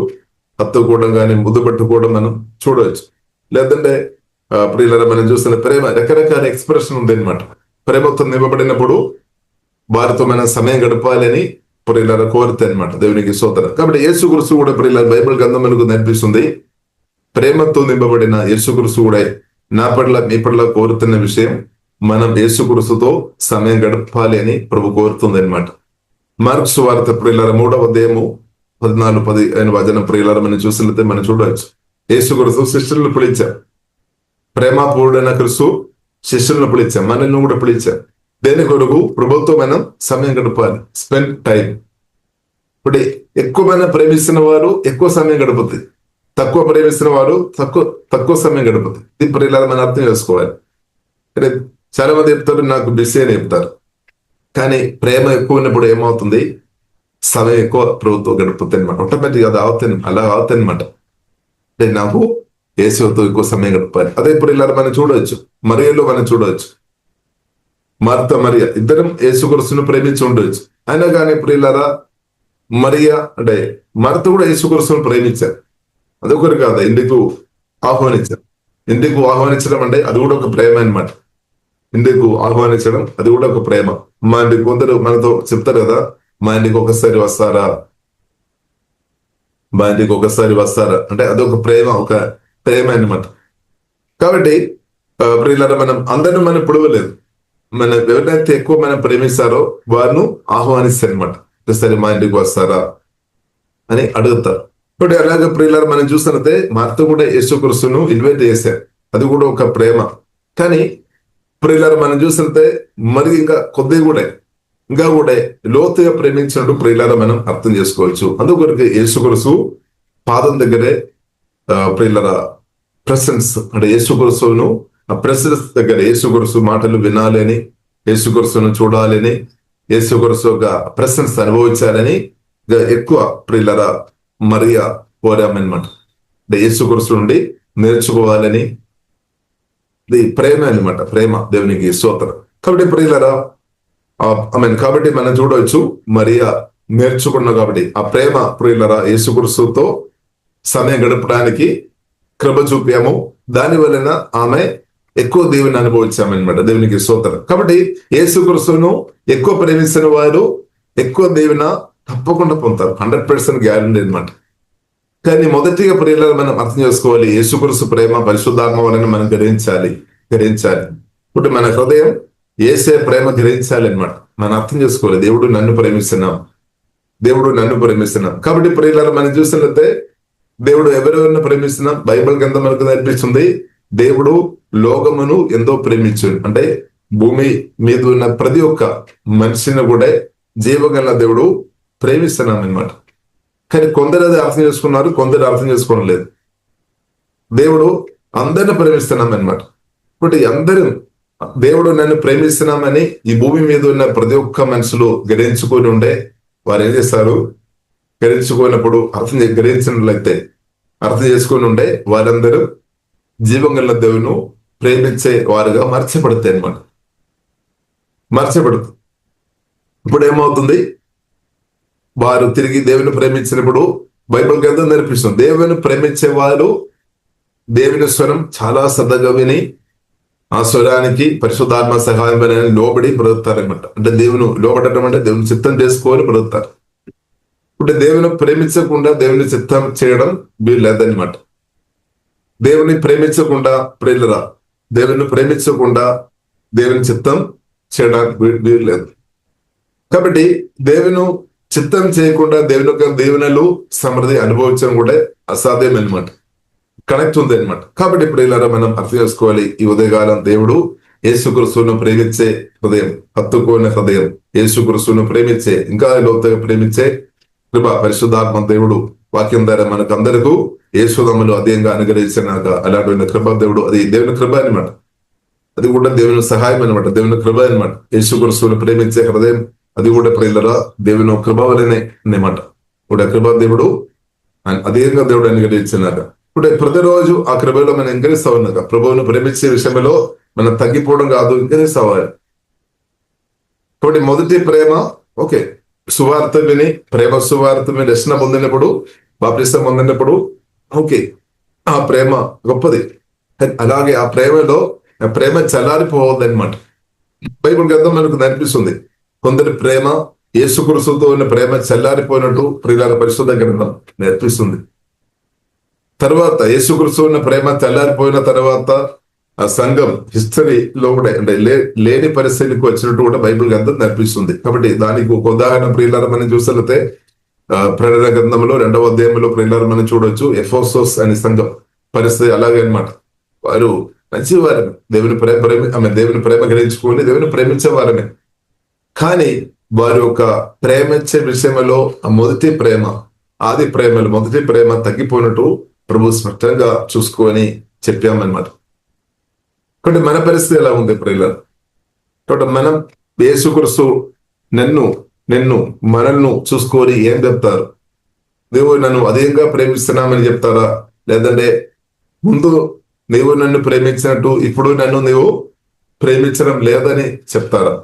హత్తుకోవడం కానీ ముద్దు పట్టుకోవడం మనం చూడవచ్చు. లేదంటే ప్రియులారా మనం చూస్తున్న ప్రేమ రకరకాల ఎక్స్ప్రెషన్ ఉంది అనమాట. ప్రేమతో నింపబడినప్పుడు వారితో మనం సమయం గడపాలని ప్రియులారా కోరుతాయి అనమాట. దేవునికి స్తోత్రం. కాబట్టి యేసుక్రీస్తు కూడా ప్రియులారా బైబిల్ గ్రంథం మనకు నేర్పిస్తుంది, ప్రేమతో నింపబడిన యేసుక్రీస్తు కూడా నా పట్ల మీ పట్ల కోరుతున్న విషయం మనం యేసుక్రీస్తుతో సమయం గడపాలి అని ప్రభు కోరుతుంది అనమాట. మార్కు సువార్త ప్రియులారా 3వ అధ్యాయము 14-15 వచనం ప్రియులారా మనం చూసినట్లయితే మనం చూడవచ్చు. యేసుక్రీస్తు శిష్యులను పిలిచాం, ప్రేమపూర్ణైన క్రీస్తు శిష్యులను పిలిచాం, మనల్ని కూడా పిలిచాం. దేని కొరకు? ప్రభుత్వం మనం సమయం గడపాలి, స్పెండ్ టైం. ఇప్పుడు ఎక్కువ మనం ప్రేమిస్తున్న వారు ఎక్కువ సమయం గడుపుతుంది, తక్కువ ప్రేమిస్తున్న వారు తక్కువ సమయం గడుపుతుంది. ఇది ప్రియులారా మనం అర్థం చేసుకోవాలి. అంటే చాలా మంది చెప్తారు నాకు బిజీ అని చెప్తారు, కానీ ప్రేమ ఎక్కువ ఉన్నప్పుడు ఏమవుతుంది? సమయం ఎక్కువ ప్రభుత్వం గడుపుతుంది అనమాట. ఆటోమేటిక్ అది అవుతుంది, అలా అవుతుంది అనమాట. అంటే నాకు యేసుతో ఎక్కువ సమయం గడపాలి. అదే ప్రియులారా మనం చూడవచ్చు, మరియలో మనం చూడవచ్చు. మార్త మరియ ఇద్దరం యేసుక్రీస్తును ప్రేమించి ఉండవచ్చు. అయినా కానీ ప్రియులారా మరియా అంటే మార్త కూడా యేసుక్రీస్తును ప్రేమించారు. అదొకరు కాదు, ఇందుకు ఆహ్వానించారు. ఇందుకు ఆహ్వానించడం అంటే అది కూడా ఒక ప్రేమ అనమాట. ఇందుకు ఆహ్వానించడం అది కూడా ఒక ప్రేమ. మా ఇంటికి కొందరు మనతో చెప్తారు కదా, మా ఇంటికి ఒకసారి వస్తారా, మా ఇంటికి ఒకసారి వస్తారా అంటే అదొక ప్రేమ, ఒక ప్రేమ అనమాట. కాబట్టి ప్రియులారా మనం అందరిని మనం పిలవలేదు, మన ఎవరినైతే ఎక్కువ మనం ప్రేమిస్తారో వారిని ఆహ్వానిస్తారు అనమాట. ఒకసారి మా ఇంటికి వస్తారా అని అడుగుతారు. ఇప్పుడు అలాగే ప్రియులారా మనం చూస్తున్నట్టే మార్త కూడా యేసుక్రీస్తును ఇన్వైట్ చేశారు, అది కూడా ఒక ప్రేమ. కానీ ప్రియులారా మనం చూస్తుంటే మరి ఇంకా కూడా లోతుగా ప్రేమించినట్టు ప్రియులారా మనం అర్థం చేసుకోవచ్చు. అందుకొరకు యేసుక్రీస్తు పాదం దగ్గరే ప్రియులారా ప్రెసెన్స్ అంటే యేసుక్రీస్తును ఆ ప్రెసెన్స్ దగ్గర యేసుక్రీస్తు మాటలు వినాలని, యేసుక్రీస్తును చూడాలని, యేసుక్రీస్తు యొక్క ప్రెసెన్స్ అనుభవించాలని ఎక్కువ ప్రియులారా మరియా కోరామన్నమాట. అంటే యేసుక్రీస్తు నుండి నేర్చుకోవాలని ఇది ప్రేమ అనమాట. ప్రేమ దేవునికి స్తోత్రం. కాబట్టి ప్రియులారా కాబట్టి మనం చూడవచ్చు మరియా నేర్చుకున్నాం. కాబట్టి ఆ ప్రేమ ప్రియులారా యేసుక్రీస్తుతో సమయం గడపడానికి కృప చూపాము. దాని వలన ఆమె ఎక్కువ దేవుని అనుభవించామన్నమాట. దేవునికి స్తోత్రం. కాబట్టి యేసుక్రీస్తును ఎక్కువ ప్రేమించిన వారు ఎక్కువ దేవుని తప్పకుండా పొందుతారు, 100% గ్యారంటీ అనమాట. కానీ మొదటిగా ప్రియులారా మనం అర్థం చేసుకోవాలి, యేసుక్రీస్తు ప్రేమ పరిశుద్ధాత్మ వలన మనం గ్రహించాలి. ఇప్పుడు మన హృదయం యేసే ప్రేమ గ్రహించాలి అనమాట. మనం అర్థం చేసుకోవాలి, దేవుడు నన్ను ప్రేమిస్తున్నాం. కాబట్టి ప్రియులారా మనం చూసినట్లయితే దేవుడు ఎవరెవరిని ప్రేమిస్తున్నాం బైబిల్ గ్రంథం మనకు నేర్పిస్తుంది. దేవుడు లోకమును ఎంతో ప్రేమించు అంటే భూమి మీద ఉన్న ప్రతి ఒక్క మనిషిని కూడా జీవగల దేవుడు ప్రేమిస్తున్నాం అనమాట. కానీ కొందరు అది అర్థం చేసుకున్నారు, కొందరు అర్థం చేసుకోవడం లేదు. దేవుడు అందరిని ప్రేమిస్తున్నాం అనమాట. ఇప్పుడు అందరూ దేవుడు నన్ను ప్రేమిస్తున్నామని ఈ భూమి మీద ఉన్న ప్రతి ఒక్క మనుషులు గ్రహించుకొని ఉండే వారు ఏం చేస్తారు? గ్రహించుకున్నప్పుడు గ్రహించినట్లయితే అర్థం చేసుకొని ఉండే వారందరూ జీవం గల దేవుని ప్రేమించే వారుగా మర్చిపడతాయి అనమాట. మర్చిపడుతుంది. ఇప్పుడు ఏమవుతుంది? వారు తిరిగి దేవుని ప్రేమించినప్పుడు బైబిల్ గ్రంథం నేర్పిస్తుంది, దేవుని ప్రేమించే వారు దేవుని స్వరం చాలా శ్రద్ధగా విని ఆ స్వరానికి పరిశుద్ధాత్మ సహాయం లోబడి బ్రతుకుతారనమాట. అంటే దేవుని లోబడటం అంటే దేవుని చిత్తం చేసుకొని బ్రతుకుతారు. అంటే దేవుని ప్రేమించకుండా దేవుని చిత్తం చేయడం వీలు లేదనమాట. దేవుని ప్రేమించకుండా ప్రియులరా దేవుని ప్రేమించకుండా దేవుని చిత్తం చేయడానికి వీలు లేదు. కాబట్టి దేవుని చిత్తం చేయకుండా దేవుని యొక్క దీవెనలు సమృద్ధి అనుభవించడం కూడా అసాధ్యం అనమాట. కనెక్ట్ ఉంది అనమాట. కాబట్టి ప్రియులారా మనం అర్థం చేసుకోవాలి, ఈ ఉదయకాలం దేవుడు యేసుక్రీస్తును ప్రేమించే హృదయం, హత్తుకోని హృదయం, యేసుక్రీస్తును ప్రేమించే ఇంకా లోతుగా ప్రేమించే కృప పరిశుద్ధాత్మ దేవుడు వాక్యం ద్వారా మనకు అందరికీ యేసునామములో అధికంగా అనుగ్రహించినాక అలాంటి కృప దేవుడు, అది దేవుని కృప అనమాట. అది కూడా దేవుని సహాయం అనమాట, దేవుని కృప అనమాట. యేసుక్రీస్తుని ప్రేమించే హృదయం అది కూడా ప్రియులరా దేవుని కృప వలనే అన్నమాట. కూడా కృప దేవుడు అధికంగా దేవుడు అనుగ్రహించినాక ఇప్పుడు ప్రతిరోజు ఆ కృపలో మనం ఎంకరేజ్ అవ్వనాక ప్రభువును ప్రేమించే విషయంలో మనం తగ్గిపోవడం కాదు, ఎంకరేజ్ అవ్వాలి. కాబట్టి మొదటి ప్రేమ ఓకే, సువార్త విని ప్రేమ సువార్త విని రక్షణ పొందినప్పుడు, బాప్తిసం పొందినప్పుడు ఓకే, ఆ ప్రేమ గొప్పది. అలాగే ఆ ప్రేమ చల్లారిపోవద్దు అనమాట. బైబిల్ గ్రంథం మనకు నేర్పిస్తుంది కొందరి ప్రేమ యేసుక్రీస్తుతో ఉన్న ప్రేమ చల్లారిపోయినట్టు ప్రియుల పరిశుద్ధ గ్రంథం నేర్పిస్తుంది. తర్వాత యేసుక్రీస్తు ఉన్న ప్రేమ చల్లారిపోయిన తర్వాత ఆ సంఘం హిస్టరీలో కూడా అంటే లేని పరిస్థితికి వచ్చినట్టు కూడా బైబిల్ గ్రంథం నేర్పిస్తుంది. కాబట్టి దానికి ఒక ఉదాహరణ ప్రియులారా మనం చూసినట్లయితే ప్రకటన గ్రంథంలో 2వ అధ్యాయంలో ప్రియులారా మనం చూడొచ్చు. ఎఫెసోస్ అనే సంఘం పరిస్థితి అలాగే అన్నమాట. వారు మంచివారమే, దేవుని ప్రేమ గ్రహించుకొని దేవుని ప్రేమించే వారమే. కానీ వారి యొక్క ప్రేమించే విషయంలో ఆ మొదటి ప్రేమ తగ్గిపోయినట్టు ప్రభు స్పష్టంగా చూసుకొని చెప్పామన్నమాట. కాబట్టి మన పరిస్థితి ఎలా ఉంది ప్రియులారా? కాబట్టి మనం యేసుక్రీస్తు మనల్ని చూసుకొని ఏం చెప్తారు? దేవుడు నన్ను అధికంగా ప్రేమిస్తున్నామని చెప్తారా? లేదంటే ముందు నీవు నన్ను ప్రేమించినట్టు ఇప్పుడు నన్ను నీవు ప్రేమించడం లేదని చెప్తారా?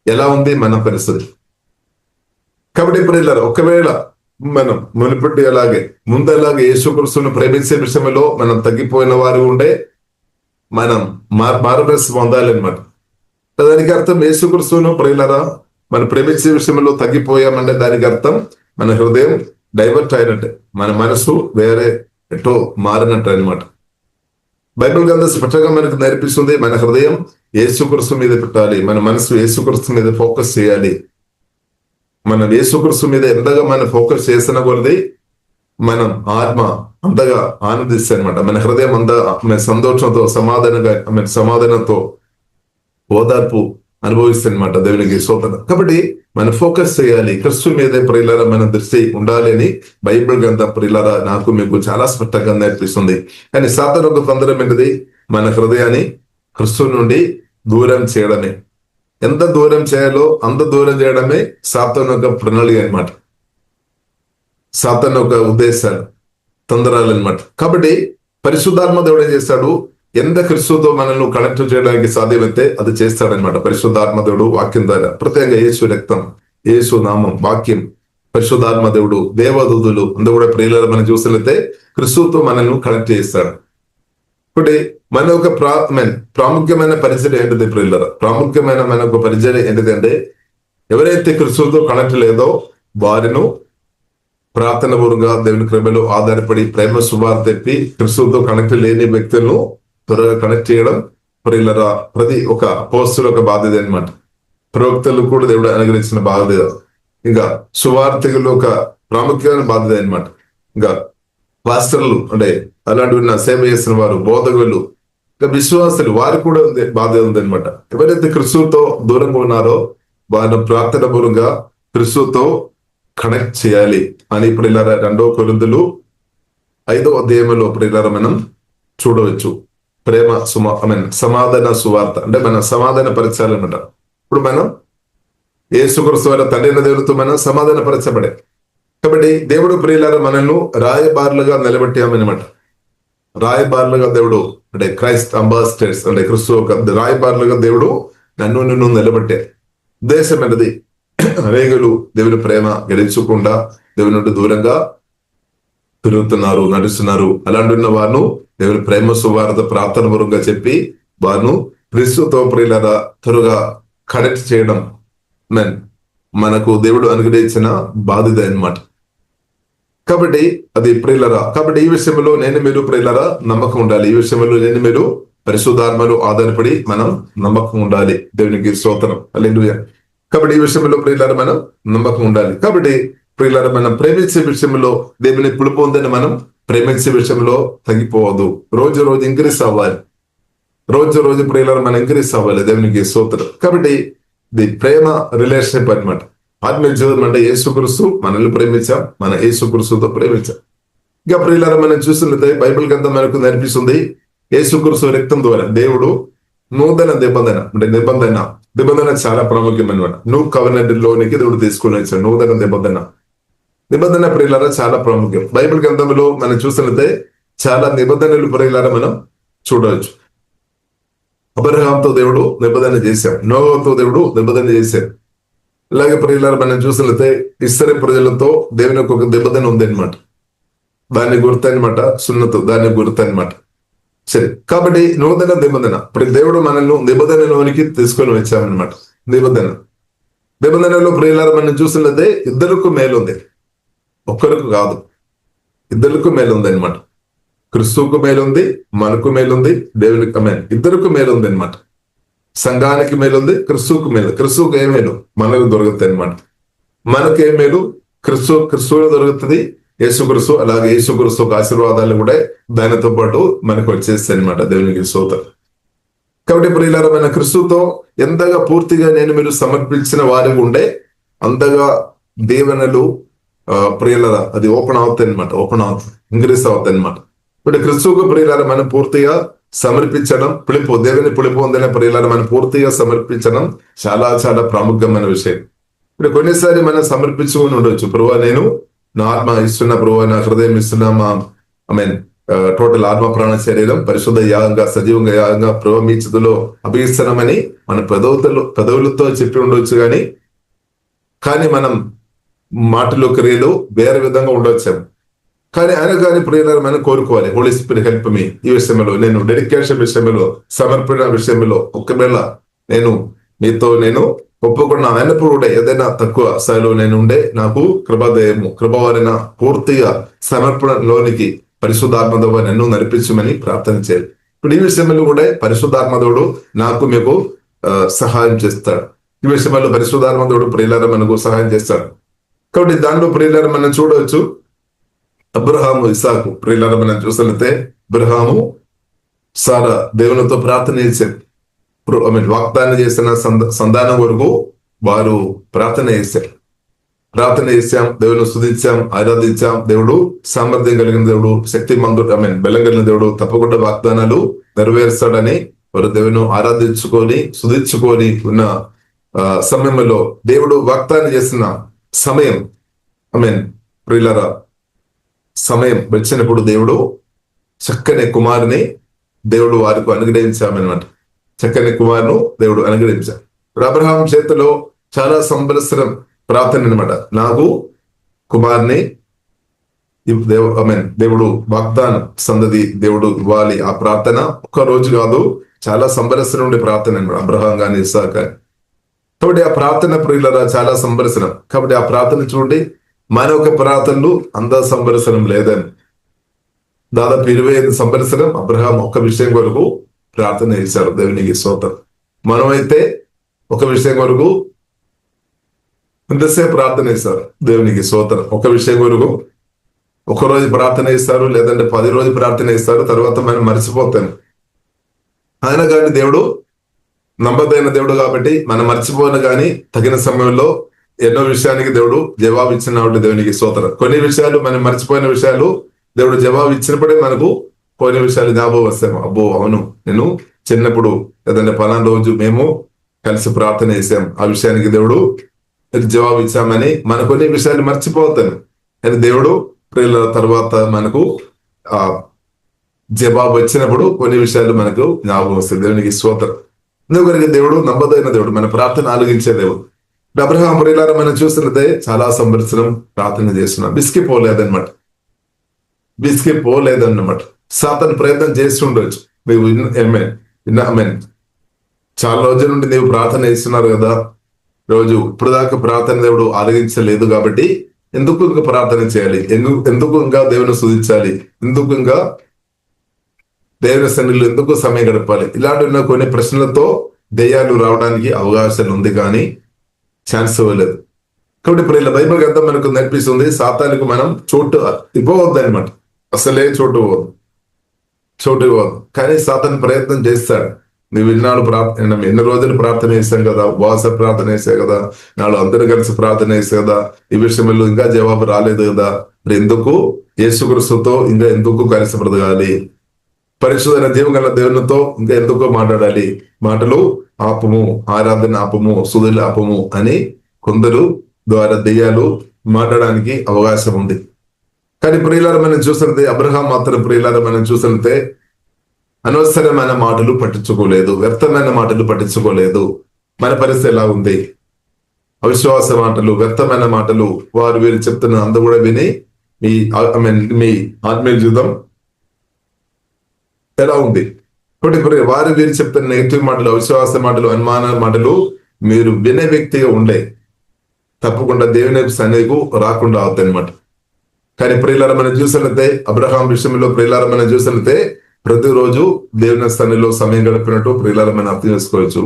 ఎలా ఉంది మన పరిస్థితి? కాబట్టి ప్రియులారా, ఒకవేళ మనం మునుపటి ముందలాగే యేసుక్రీస్తును ప్రేమించే విషయంలో మనం తగ్గిపోయిన వారు ఉండే మనం మారుమనస్సు పొందాలన్నమాట. దానికి అర్థం యేసుక్రీస్తును ప్రియులారా మనం ప్రేమించే విషయంలో తగ్గిపోయామంటే దానికి అర్థం మన హృదయం డైవర్ట్ అయినట్టే, మన మనసు వేరే ఎటో మారినట్టు అనమాట. బైబిల్ గ్రంథం స్పష్టంగా మనకు నేర్పిస్తుంది మన హృదయం యేసుక్రీస్తు మీద పెట్టాలి, మన మనసు యేసుక్రీస్తు మీద ఫోకస్ చేయాలి. మనం యేసుక్రీస్తు మీద ఎంతగా మనం ఫోకస్ చేసిన కొలది మనం ఆత్మ అంతగా ఆనందిస్తాయి అనమాట. మన హృదయం సంతోషంతో సమాధానంతో ఓదార్పు అనుభవిస్తుంది అనమాట. దేవునికి స్తోత్రం. కాబట్టి మనం ఫోకస్ చేయాలి క్రీస్తు మీదే ప్రియులారా మన దృష్టి ఉండాలి అని బైబిల్ గ్రంథం ప్రియులారా నాకు మీకు చాలా స్పష్టంగా నేర్పిస్తుంది. కానీ సాతాను ఒక తంత్రం ఏంటిది? మన హృదయాన్ని క్రీస్తు నుండి దూరం చేయడమే. ఎంత దూరం చేయాలో అంత దూరం చేయడమే సాతాను యొక్క ప్రణాళిక అనమాట, సాతాను యొక్క ఉద్దేశాలు, తొందరలు అనమాట. కాబట్టి పరిశుద్ధాత్మ దేవుడు ఏం చేస్తాడు? ఎంత క్రీస్తుతో మనల్ని కనెక్ట్ చేయడానికి సాధ్యమైతే అది చేస్తాడనమాట. పరిశుద్ధాత్మ దేవుడు వాక్యం ద్వారా, ప్రత్యేకంగా యేసు రక్తం, యేసు నామం, వాక్యం, పరిశుద్ధాత్మ దేవుడు, దేవదూతులు అందరూ కూడా ప్రియులారా మనం చూసినట్లయితే క్రీస్తుతో మనల్ని కనెక్ట్ చేస్తాడు. ఇప్పుడు మన ఒక ప్రాముఖ్యమైన పరిచయం ఏంటిది ప్రియులారా? ప్రాముఖ్యమైన మన ఒక పరిచయం ఏంటిదంటే ఎవరైతే క్రీస్తుతో కనెక్ట్ లేదో వారిను ప్రార్థన పూర్వకంగా దేవుని కృపలో ఆధారపడి ప్రేమ సువార్త తెప్పి క్రీస్తుతో కనెక్ట్ లేని వ్యక్తులను త్వరగా కనెక్ట్ చేయడం ప్రియులారా ప్రతి ఒక అపోస్తలుల ఒక బాధ్యత అనమాట. ప్రవక్తలు కూడా దేవుడు అనుగ్రహించిన బాధ్యత, ఇంకా సువార్తికులు ఒక ప్రాముఖ్యమైన బాధ్యత అనమాట. ఇంకా పాస్టర్లు అంటే అలాంటి సేవ చేసిన వారు, బోధకులు, ఇంకా విశ్వాసులు వారికి కూడా బాధ్యత ఉంది అనమాట. ఎవరైతే క్రీస్తుతో దూరంగా ఉన్నారో వారిని ప్రార్థన పూర్వకంగా క్రీస్తుతో కనెక్ట్ చేయాలి అని ప్రియులారా 2 కొరింథీయులు 5వ అధ్యాయంలో ప్రియులారా మనం చూడవచ్చు. ప్రేమ సమాధాన సువార్త అంటే మనం సమాధాన పరచాలన్నమాట. ఇప్పుడు మనం యేసుక్రీస్తు వారి తండ్రి దేవుడితో మనం సమాధాన పరచబడే. కాబట్టి దేవుడు ప్రియులారా మనల్ని రాయబారులుగా నిలబెట్టామన్నమాట. రాయబారులుగా దేవుడు అంటే క్రైస్ట్ అంబాసిడర్స్ అంటే క్రీస్తు రాయబారులుగా దేవుడు నన్ను నిలబెట్టే ఉద్దేశం అనేది రేగులు దేవుని ప్రేమ గెలిచకుండా దేవుని నుండి దూరంగా తిరుగుతున్నారు, నడుస్తున్నారు. అలాంటి ఉన్న వారిను దేవుని ప్రేమ సువార్త ప్రార్థన పూర్వకంగా చెప్పి వారిను క్రీస్తుతో ప్రియులారా త్వరగా కనెక్ట్ చేయడం మనకు దేవుడు అనుగ్రహించిన బాధ్యత అన్నమాట. కాబట్టి అది ప్రియులారా, కాబట్టి ఈ విషయంలో నేను మీరు ప్రియులారా నమ్మకం ఉండాలి. ఈ విషయంలో నేను మీరు పరిశుద్ధాత్మలో ఆధారపడి మనం నమ్మకం ఉండాలి. దేవునికి స్తోత్రం, హల్లెలూయా. కాబట్టి ఈ విషయంలో ప్రియులారా మనం నమ్మకం ఉండాలి. కాబట్టి ప్రియులారా మనం ప్రేమించే విషయంలో దేవుని పిలుపు ఉందని మనం ప్రేమించే విషయంలో తగ్గిపోవద్దు. రోజు ఇంక్రీస్ అవ్వాలి. రోజు ప్రియులారా మనం ఇంక్రీస్ అవ్వాలి. దేవునికి స్తోత్రం. కాబట్టి ఇది ప్రేమ రిలేషన్షిప్ అన్నమాట. ఆత్మీయ జీవితం అంటే యేసుక్రీస్తు మనల్ని ప్రేమించాం, మన యేసుక్రీస్తుతో ప్రేమించాం. ఇంకా ప్రియులారా మనం చూసినట్లయితే బైబిల్ గ్రంథం మనకు నేర్పిస్తుంది యేసుక్రీస్తు రక్తం ద్వారా దేవుడు నూతన నిబంధన అంటే నిబంధన చాలా ప్రాముఖ్యం అనమాట. నువ్వు కవెనెంట్ లోనికి దేవుడు తీసుకుని వచ్చాడు. నూతన నిబంధన ప్రియులారా చాలా ప్రాముఖ్యం. బైబిల్ గ్రంథంలో మనం చూసినట్లయితే చాలా నిబంధనలు ప్రియులారా మనం చూడవచ్చు. అబ్రహాంతో దేవుడు నిబంధన చేశాడు, నోవాతో దేవుడు నిబంధన చేశాడు. ఇలాగే ప్రియులారా మనం చూసినట్లయితే ఇశ్రాయేలు ప్రజలతో దేవునికి ఒక నిబంధన ఉంది అనమాట. దాన్ని గుర్తు అనమాట, సున్నతు దాన్ని గుర్తు అనమాట. సరే, కాబట్టి నూతన నిబంధన ఇప్పుడు దేవుడు మనల్ని నిబంధనలోనికి తీసుకొని వచ్చామన్నమాట. నిబంధనలో ప్రియులారా మనం చూసినట్లయితే ఇద్దరికి మేలుంది, ఒక్కరికి కాదు, ఇద్దరికి మేలుంది అనమాట. క్రిస్తువుకు మేలుంది, మనకు మేలుంది, దేవునికి ఇద్దరికి మేలుంది అనమాట. సంఘానికి మేలుంది, క్రిస్తువుకు మేలు. క్రిస్తువుకు ఏ మేలు? మనకు దొరుకుతుంది అనమాట. మనకేం మేలు? క్రిస్తువులో దొరుకుతుంది, యేసుక్రీస్తు. అలాగే యేసుక్రీస్తు ఆశీర్వాదాలు కూడా దానితో పాటు మనకు వచ్చేస్తాయి అనమాట. దేవునికి స్తోత్రం. కాబట్టి ప్రియులారా మన క్రిస్తుతో ఎంతగా పూర్తిగా మీరు సమర్పించిన వారి ఉండే అంతగా దీవెనలు ప్రియులారా అది ఓపెన్ అవుతాయి అనమాట. ఇంక్రీస్ అవుతాయి అనమాట. ఇప్పుడు క్రిస్తువుకు ప్రియులారా మనం పూర్తిగా సమర్పించడం, దేవుని పిలుపు పొందిన ప్రియులారా మనం పూర్తిగా సమర్పించడం చాలా చాలా ప్రాముఖ్యమైన విషయం. ఇప్పుడు కొన్నిసారి మనం సమర్పించుకుని ఉండొచ్చు. ప్రభువా నేను నా ఆత్మ ఇస్తున్నా, ప్రభువా నా హృదయం ఇస్తున్నా, టోటల్ ఆత్మ ప్రాణ శరీరం పరిశుద్ధ యాగంగా సజీవంగా యాగంగా ప్రభువా మీ చేతిలో అభిస్తున్నామని మన పెదవులతో చెప్పి ఉండొచ్చు. కానీ మనం మాటలు క్రియలు వేరే విధంగా ఉండొచ్చు. కానీ ప్రియులారా మనం కోరుకోవాలి, హోలీ స్పిరిట్ హెల్ప్ మీ ఈ విషయంలో, నేను డెడికేషన్ విషయంలో, సమర్పణ విషయంలో ఒకవేళ మీతో ఒప్పుకున్న అయినప్పుడు కూడా ఏదైనా తక్కువ స్థాయిలో ఉండే నాకు కృపవారిన పూర్తిగా సమర్పణలోనికి పరిశుద్ధాత్మదేవుడు నన్ను నడిపించమని ప్రార్థన చేయాలి. ఇప్పుడు ఈ విషయంలో కూడా పరిశుద్ధాత్మదేవుడు మీకు సహాయం చేస్తాడు. ఈ విషయంలో పరిశుద్ధాత్మదేవుడు ప్రియులారా మనకు సహాయం చేస్తాడు. కాబట్టి దాంట్లో ప్రియులారా మనం చూడవచ్చు అబ్రహాము ఇస్సాకు ప్రియులారా మనం చూసినట్లయితే అబ్రహాము సారా దేవునితో ప్రార్థన చేశారు. వాగ్దానం చేసిన సంతానం వరకు వారు ప్రార్థన చేశాం, దేవుని స్తుతించాం, ఆరాధించాం. దేవుడు సామర్థ్యం కలిగిన దేవుడు, శక్తిమంతుడు, బలం కలిగిన దేవుడు, తప్పకుండా వాగ్దానాలు నెరవేరుస్తాడని వారు దేవుని ఆరాధించుకొని స్తుతించుకొని ఉన్న సమయంలో దేవుడు వాగ్దానం చేసిన సమయం ప్రియులారా సమయం వచ్చినప్పుడు దేవుడు చక్కని కుమారుని దేవుడు వారికి అనుగ్రహించామన్నమాట. చక్కని కుమారును దేవుడు అనుగ్రహించాడు. అబ్రహాం చేతిలో చాలా సంవత్సరం ప్రార్థన అనమాట. నాకు కుమారుని దేవుడు వాగ్దానం సందతి దేవుడు ఇవ్వాలి. ఆ ప్రార్థన ఒక్క రోజు కాదు, చాలా సంవత్సరం నుండి ప్రార్థన అనమాట. అబ్రహాం గాని ఇస్సాకు గాని. కాబట్టి ఆ ప్రార్థన ప్రియులారా చాలా సంవత్సరం. కాబట్టి ఆ ప్రార్థన చూడండి, మన ఒక ప్రార్థనలు అంత సంవత్సరం లేదని దాదాపు 25 సంవత్సరం అబ్రహాం ఒక్క విషయం కొరకు ప్రార్థన చేశారు. దేవునికి స్తోత్రం. మనమైతే ఒక విషయం కొరకు ఎంతసేపు ప్రార్థన చేస్తారు. దేవునికి స్తోత్రం. ఒక విషయం కొరకు ఒక రోజు ప్రార్థన చేస్తారు, లేదంటే 10 రోజులు ప్రార్థన చేస్తారు, తర్వాత మనం మర్చిపోతాం. ఆయన కానీ దేవుడు నమ్మదైన దేవుడు కాబట్టి మనం మర్చిపోయిన కానీ తగిన సమయంలో ఎన్నో విషయానికి దేవుడు జవాబు ఇచ్చినప్పుడు దేవునికి స్తోత్రం. కొన్ని విషయాలు మనం మర్చిపోయిన విషయాలు దేవుడు జవాబు ఇచ్చినప్పుడే మనకు కొన్ని విషయాలు జ్ఞాపకం వస్తాము. అబ్బో అవును, నేను చిన్నప్పుడు లేదంటే పలానా రోజు మేము కలిసి ప్రార్థన చేసాం, ఆ విషయానికి దేవుడు జవాబు ఇచ్చామని మన కొన్ని విషయాలు మర్చిపోతాను. కానీ దేవుడు ప్రియుల తర్వాత మనకు ఆ జవాబు వచ్చినప్పుడు కొన్ని విషయాలు మనకు జ్ఞాపకం వస్తాయి. దేవునికి స్తోత్రం. ఎందుకంటే దేవుడు నమ్మదైన దేవుడు, మన ప్రార్థన ఆలోచించే దేవుడు. అబ్రహాం ప్రియులారా మనం చూస్తున్నదే చాలా సంవత్సరం ప్రార్థన చేస్తున్నాం, బిస్కిపోలేదన్నమాట. సాతాను ప్రయత్నం చేసి ఉండొచ్చు. చాలా రోజుల నుండి నీవు ప్రార్థన చేస్తున్నారు కదా, రోజు ఇప్పుడు దాకా ప్రార్థన దేవుడు ఆలోచించలేదు కాబట్టి ఎందుకు ఇంకా ప్రార్థన చేయాలి, ఎందుకు ఇంకా దేవుని స్తుతించాలి, ఎందుకు ఇంకా దేవుని సన్నిధిలో ఎందుకు సమయం గడపాలి, ఇలాంటి కొన్ని ప్రశ్నలతో దెయ్యాలు రావడానికి అవకాశాలు ఉంది, కానీ ఛాన్స్ ఇవ్వలేదు. కాబట్టి ఇప్పుడు ఇలా బైబిల్ గ్రంథం మనకు నేర్పిస్తుంది, సాతానికి మనం చోటు ఇవ్వవద్దు అనమాట. అసలే చోటు ఇవ్వదు. కానీ సాతాను ప్రయత్నం చేస్తాడు. నువ్వు ఎన్ని రోజులు ప్రార్థన చేశాం కదా, ఉపవాస ప్రార్థన చేశావు కదా, నాడు అందరూ కలిసి ప్రార్థన చేశావు కదా, ఈ విషయంలో ఇంకా జవాబు రాలేదు కదా, మరి ఎందుకు యేసుక్రీస్తుతో ఇంకా ఎందుకు కలిసి బ్రతకాలి, పరిశుద్ధమైన జీవం గల దేవునితో ఇంకా ఎందుకో మాట్లాడాలి, మాటలు ఆపము, ఆరాధన ఆపము, సుధులు ఆపము అని కొందరు ద్వారా దెయ్యాలు మాట్లాడడానికి అవకాశం ఉంది. కానీ ప్రియులారా మనం చూసినట్టే అబ్రహాం మాత్రం ప్రియులారా మనం చూసినట్టే అనవసరమైన మాటలు పట్టించుకోలేదు, వ్యర్థమైన మాటలు పట్టించుకోలేదు. మన పరిస్థితి ఎలా ఉంది? అవిశ్వాస మాటలు, వ్యర్థమైన మాటలు వారు వీరు చెప్తున్న అందు కూడా విని మీ ఆత్మీయ జీవితం ఎలా ఉంది? కాబట్టి వారు వీరు చెప్తున్న నెగిటివ్ మాటలు, అవిశ్వాస మాటలు, అనుమాన మాటలు మీరు వినే వ్యక్తిగా ఉండే తప్పకుండా దేవుని సన్నిధికి రాకుండా అవుతాయి అనమాట. కానీ ప్రియులారా మనం చూసినట్లయితే అబ్రహాం విషయంలో ప్రియులారా మనం చూసినట్లయితే ప్రతిరోజు దేవుని సన్నిధిలో సమయం గడిపినట్టు ప్రియులారా మనం అర్థం చేసుకోవచ్చు.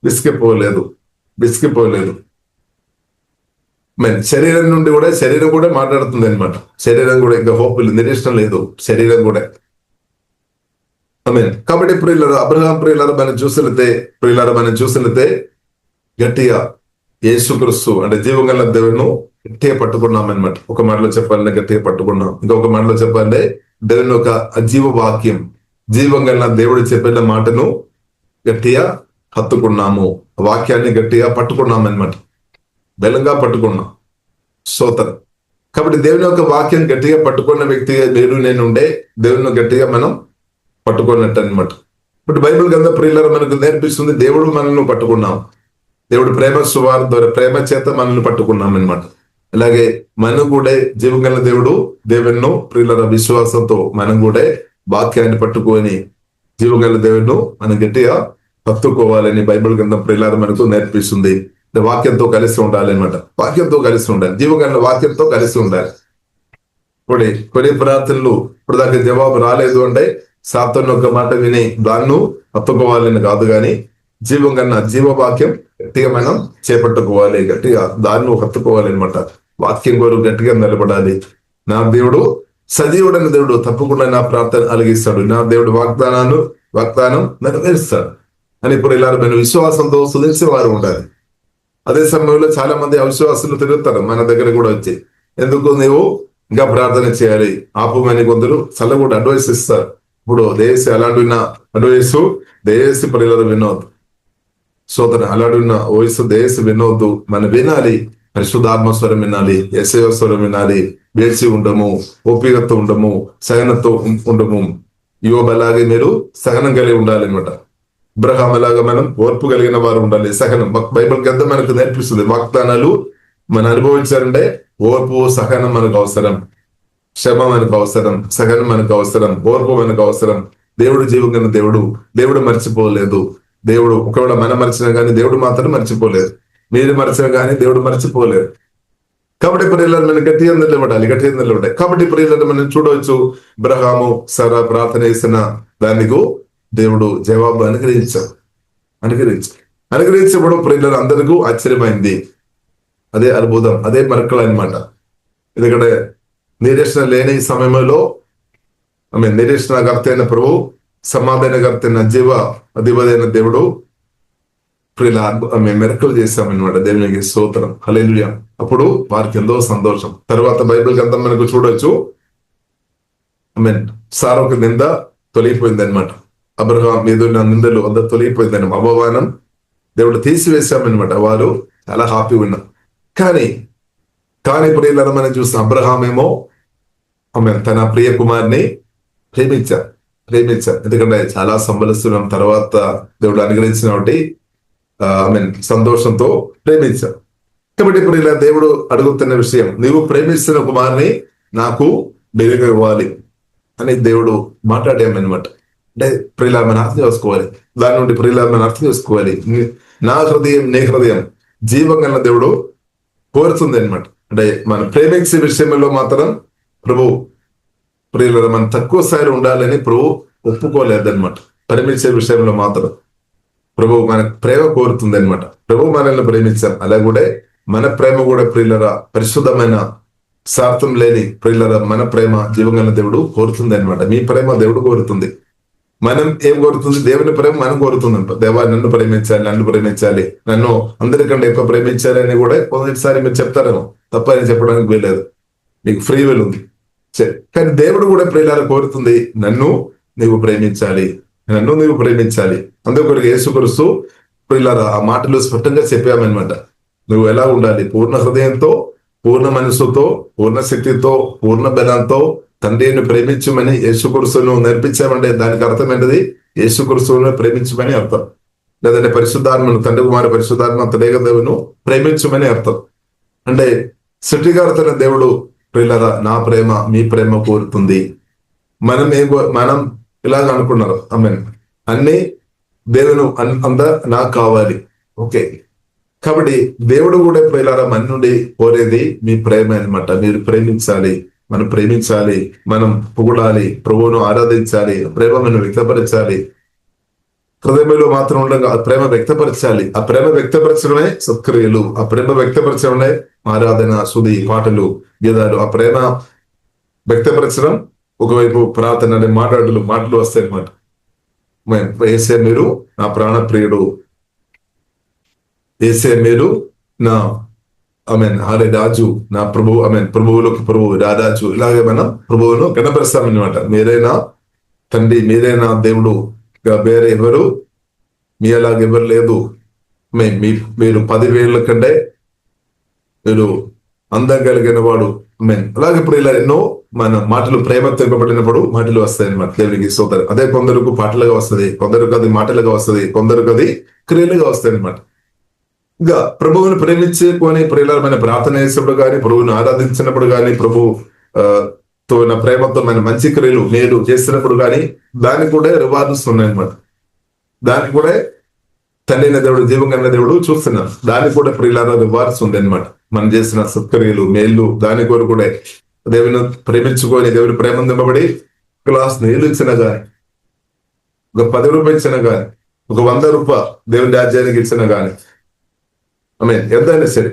విసిగిపోలేదు. శరీరం నుండి కూడా శరీరం కూడా మాట్లాడుతుంది అనమాట. శరీరం కూడా ఇంకా హోప్ నిరీక్షణ లేదు, శరీరం కూడా. కాబట్టి ప్రియులారా అబ్రహాం ప్రియులారా మనం చూసినట్లయితే గట్టిగా యేసుక్రీస్తు అంటే జీవం గల దేవుని గట్టిగా పట్టుకున్నాం అనమాట. ఒక మాటలో చెప్పాలంటే గట్టిగా పట్టుకున్నాం. ఇంకొక మాటలో చెప్పాలంటే దేవుని ఒక అజీవ వాక్యం, జీవం గల దేవుడు చెప్పిన మాటను గట్టిగా హత్తుకున్నాము, వాక్యాన్ని గట్టిగా పట్టుకున్నాం అనమాట. బలంగా పట్టుకున్నాం. స్తోత్రం. కాబట్టి దేవుని యొక్క వాక్యం గట్టిగా పట్టుకున్న వ్యక్తిగా నేను ఉండే దేవుని గట్టిగా మనం పట్టుకున్నట్టు అనమాట. ఇప్పుడు బైబిల్ గ్రంథం ప్రియులారా మనకు నేర్పిస్తుంది దేవుడు మనల్ని పట్టుకున్నాం. దేవుడు ప్రేమ సువార్త ద్వారా ప్రేమ చేత మనల్ని పట్టుకున్నాం అనమాట. అలాగే మనం కూడా జీవం గల దేవుడు ప్రియులారా విశ్వాసంతో మనం కూడా వాక్యాన్ని పట్టుకొని జీవం గల దేవుడు మనం గట్టిగా హత్తుకోవాలని బైబిల్ గ్రంథం ప్రియులారా మనకు నేర్పిస్తుంది. వాక్యంతో కలిసి ఉండాలి అనమాట. వాక్యంతో కలిసి ఉండాలి, జీవం గల వాక్యంతో కలిసి ఉండాలి. కొన్ని ప్రార్థనలు ఇప్పుడు దాకా జవాబు రాలేదు అంటే సాతాను ఒక మాట విని దాన్ని హత్తుకోవాలని కాదు, కానీ జీవం కన్నా జీవవాక్యం గట్టిగా మనం చేపట్టుకోవాలి, గట్టిగా దాన్ని హత్తుకోవాలి అనమాట. వాక్యం కొరకు గట్టిగా నిలబడాలి. నా దేవుడు సజీవుడైన దేవుడు తప్పకుండా నా ప్రార్థన అలిగిస్తాడు, నా దేవుడు వాగ్దానం నెరవేరుస్తాడు అని ఇప్పుడు ఇలా నేను విశ్వాసంతో సుధించే వారు ఉండాలి. అదే సమయంలో చాలా మంది అవిశ్వాసులు తిరుగుతారు మన దగ్గర కూడా వచ్చి, ఎందుకు నీవు ఇంకా ప్రార్థన చేయాలి ఆపమని కొందరు చల్ల కూడా అడ్వైస్ ఇస్తారు. ఇప్పుడు దేశ అలాంటి అడ్వైస్ దేశ పిల్లలు వినవద్దు. సోదర అలాంటి వయసు దేశ వినవద్దు. మనం వినాలి, పరిశుద్ధాత్మ స్వరం వినాలి, యేసయ్య స్వరం వినాలి. వేచి ఉండము, ఓపికతో ఉండము, సహనంతో ఉండము. యోబు అలాగే మీరు సహనం కలిగి ఉండాలి అనమాట. అబ్రహాం అలాగా మనం ఓర్పు కలిగిన వారు ఉండాలి, సహనం. బైబిల్ గ్రంథం మనకు నేర్పిస్తుంది వాగ్దానాలు మనం అనుభవించాలంటే ఓర్పు సహనం మనకు అవసరం, శ్రమ మనకు అవసరం, సహనం మనకు అవసరం, ఓర్పు మనకు అవసరం. దేవుడు జీవంగా దేవుడు మర్చిపోలేదు. దేవుడు ఒకవేళ మనం మర్చినా కానీ దేవుడు మాత్రం మర్చిపోలేదు, మీరు మర్చినా కానీ దేవుడు మర్చిపోలేదు. కాబట్టి ప్రియులను మనం గట్టిగా నిలబడాలి. కాబట్టి ప్రియులను మనం చూడవచ్చు, అబ్రహాము సరా ప్రార్థన చేసిన దానికి దేవుడు జవాబు అనుగ్రహించినప్పుడు ప్రియులను అందరికీ ఆశ్చర్యమైంది. అదే అద్భుతం, అదే మరకలు అనమాట. ఎందుకంటే నిరీక్షణ లేని సమయంలో నిరీక్షణకర్త అయిన ప్రభు, సమాధానకర్త అయిన జీవ అధిపతైన దేవుడు మెరకలు చేశామన్నమాట. దేవునికి స్తోత్రం, హల్లెలూయా. అప్పుడు వారికి ఎంతో సంతోషం. తర్వాత బైబిల్ గ్రంథం మనకు చూడొచ్చు, సారోకు నింద తొలగిపోయింది అనమాట. అబ్రహాం మీద నిందలు అందరు తొలగిపోయిందని అవమానం దేవుడు తీసివేశామన్నమాట. వారు చాలా హ్యాపీ ఉన్నారు. కానీ ప్రియులను మనం చూసిన అబ్రహాం ఏమో తన ప్రియ కుమార్ని ప్రేమించారు. ఎందుకంటే చాలా సంబలిస్తున్నాం తర్వాత దేవుడు అనుగ్రహించిన ఒకటి సంతోషంతో ప్రేమించారు. కాబట్టి ఇప్పుడు ఇలా దేవుడు అడుగుతున్న విషయం, నీవు ప్రేమిస్తున్న కుమార్ని నాకు బెరిగా ఇవ్వాలి అని దేవుడు మాట్లాడామన్నమాట. అంటే ప్రియుల మనం అర్థం చేసుకోవాలి, దాని నుండి ప్రియుల మనం అర్థం చేసుకోవాలి. నా హృదయం నీ హృదయం జీవం గల దేవుడు కోరుతుంది అనమాట. అంటే మనం ప్రేమించే విషయంలో మాత్రం ప్రభు ప్రియుల మనం తక్కువ స్థాయిలో ఉండాలని ప్రభు ఒప్పుకోలేదన్నమాట. ప్రేమించే విషయంలో మాత్రం ప్రభు మన ప్రేమ కోరుతుంది అనమాట. ప్రభు మనల్ని ప్రేమించాం, అలా కూడా మన ప్రేమ కూడా ప్రియులరా పరిశుద్ధమైన స్వార్థం లేని ప్రియులరా మన ప్రేమ జీవంగల దేవుడు కోరుతుంది అనమాట. మీ ప్రేమ దేవుడు కోరుతుంది. మనం ఏం కోరుతుంది? దేవుని ప్రేమ మనం కోరుతుందంట. దేవా నన్ను ప్రేమించాలి, నన్ను అందరికంటే ఎక్కువ ప్రేమించాలి అని కూడా మొదటిసారి మీరు చెప్తారేమో, తప్పని చెప్పడానికి వీల్లేదు, మీకు ఫ్రీ విల్ ఉంది. కానీ దేవుడు కూడా ప్రియులారా కోరుతుంది, నన్ను నీవు ప్రేమించాలి, నన్ను నీవు ప్రేమించాలి. అందుకొరకు యేసుక్రీస్తు ఇలా ఆ మాటలు స్పష్టంగా చెప్పామన్నమాట. నువ్వు ఎలా ఉండాలి? పూర్ణ హృదయంతో, పూర్ణ మనసుతో, పూర్ణ శక్తితో, పూర్ణ బలంతో తండ్రిని ప్రేమించమని యేసుక్రీస్తును నేర్పించామంటే దానికి అర్థం ఏంటది? యేసుక్రీస్తును ప్రేమించమని అర్థం. లేదంటే పరిశుద్ధాత్మను, తండ్రి కుమార పరిశుద్ధాత్మ త్రియేక దేవుని ప్రేమించమని అర్థం. అంటే సృష్టికర్త దేవుడు ప్రియులారా నా ప్రేమ మీ ప్రేమ కోరుతుంది. మనం ఇలాగ అనుకున్నారు, అన్ని దేవుడు అంతా నాకు కావాలి. ఓకే, కాబట్టి దేవుడు కూడా ప్రియులారా మన నుండి కోరేది మీ ప్రేమ అనమాట. మీరు ప్రేమించాలి, మనం ప్రేమించాలి, మనం పొగడాలి, ప్రభువును ఆరాధించాలి, ప్రేమను వ్యక్తపరచాలి. హృదయంలో మాత్రం ఉండగా ప్రేమ వ్యక్తపరచాలి. ఆ ప్రేమ వ్యక్తపరచడమే సత్క్రియలు, ఆ ప్రేమ వ్యక్తపరచడమే ఆరాధన, స్తుతి, పాటలు, గీతాలు. ఆ ప్రేమ వ్యక్తపరచడం ఒకవైపు ప్రార్థన అనే మాటలు వస్తాయి అనమాట. ఏసే మీరు నా ప్రాణప్రియుడు, ఏసే మీరు నా హాలే రాజు, నా ప్రభువు, ప్రభువులకు ప్రభువు, రారాజు. ఇలాగే మనం ప్రభువును కనపరుస్తామన్నమాట. మీరైనా తండ్రి, మీరైనా దేవుడు, వేరే ఎవరు మీ అలాగెవరు లేదు. మీరు 10,000 కంటే మీరు అందం కలిగిన వాడు. అలాగే ఇప్పుడు ఇలా ఎన్నో మన మాటలు ప్రేమతో ఇవ్వబడినప్పుడు మాటలు వస్తాయి అన్నమాట. దేవునికి స్తోత్రం. అదే కొందరికి పాటలుగా వస్తుంది, కొందరికి అది మాటలుగా వస్తుంది, కొందరికి అది క్రియలుగా వస్తాయి అనమాట. ఇంకా ప్రభువుని ప్రేమించుకొని ప్రియులమైన ప్రార్థన చేసినప్పుడు కానీ, ప్రభువుని ఆరాధించినప్పుడు కానీ, తో నా ప్రేమతో మన మంచి క్రియలు నేను చేసినప్పుడు కానీ దానికి కూడా రివార్డ్స్ ఉన్నాయన్నమాట. దానికి కూడా తండ్రి దేవుడు, జీవంగా దేవుడు చూస్తున్నాం. దానికి కూడా ప్రియులారా రివార్డ్స్ ఉంది అనమాట. మనం చేసిన సత్క్రియలు, మేళ్ళు, దాని కొరకు కూడా దేవుని ప్రేమించుకొని దేవుని ప్రేమ నింపబడి గ్లాస్ నీళ్ళు ఇచ్చినా గాని, ఒక 10 రూపాయలు ఇచ్చినా గాని, ఒక 100 రూపాయలు దేవుని రాజ్యానికి ఇచ్చినా గాని, ఎంతైనా సరే,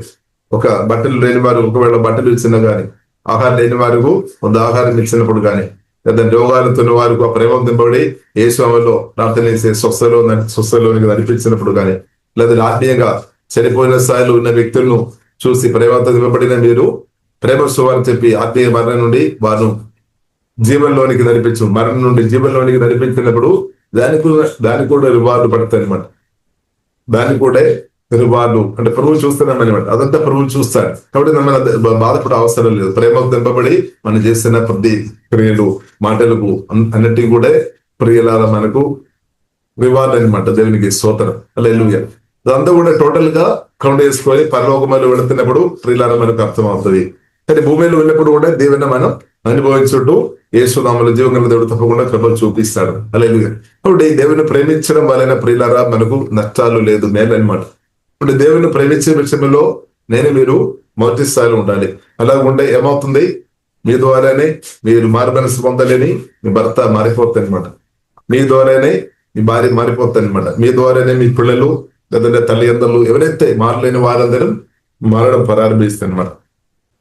ఒక బట్టలు లేని వారు ఒకవేళ బట్టలు ఇచ్చినా గాని, ఆహారం లేని వారికి కొంత ఆహారం ఇచ్చినప్పుడు కానీ, లేదా రోగాలతో వారికి ఆ ప్రేమ దింపబడి యేసులో ప్రార్థన చేసే స్వస్థలోనికి నడిపించినప్పుడు కానీ, లేదా ఆత్మీయంగా చనిపోయిన స్థాయిలో ఉన్న వ్యక్తులను చూసి ప్రేమతో దింపబడిన మీరు ప్రేమ సువార్త చెప్పి ఆత్మీయ మరణం నుండి వారు జీవనంలోనికి నడిపించు, మరణం నుండి జీవనంలోనికి నడిపించినప్పుడు దానికి కూడా రివార్డు పడతాయి అనమాట. దానికి కూడా రివార్డు అంటే ప్రభువు చూస్తున్నాం అనమాట. అదంతా ప్రభువు చూస్తాడు. కాబట్టి మనం బాధపడే అవసరం లేదు. ప్రేమకు దింపబడి మనం చేస్తున్న ప్రతి క్రియలు, మాటలకు అన్నిటికీ కూడా ప్రియులారా మనకు రివార్డ్ అనమాట. దేవునికి స్తోత్రం. హల్లెలూయా. అదంతా కూడా టోటల్ గా కౌంట్ చేసుకొని పరలోకములో వెళుతున్నప్పుడు ప్రియులారా మనకు అర్థమవుతుంది. కానీ భూమిలో వెళ్ళినప్పుడు కూడా దేవుని మనం అనుభవించుంటూ యేసునామములో జీవంగల దేవుడు తప్పకుండా కృపను చూపిస్తాడు. హల్లెలూయా. కాబట్టి దేవుని ప్రేమించడం వలన ప్రియులారా మనకు నష్టాలు లేదు, మేలు అనమాట. ఇప్పుడు దేవుని ప్రేమించే విషయంలో మీరు మొదటి స్థాయిలో ఉండాలి. అలా ఉండే ఏమవుతుంది? మీ ద్వారానే మీరు మారుమనసు పొందలేని మీ భర్త మారిపోతాయి అనమాట. మీ ద్వారానే మీ భార్య మారిపోతాయి అనమాట. మీ ద్వారానే మీ పిల్లలు, లేదంటే తల్లిదండ్రులు, ఎవరైతే మారలేని వారందరూ మారడం ప్రారంభిస్తాయి అనమాట.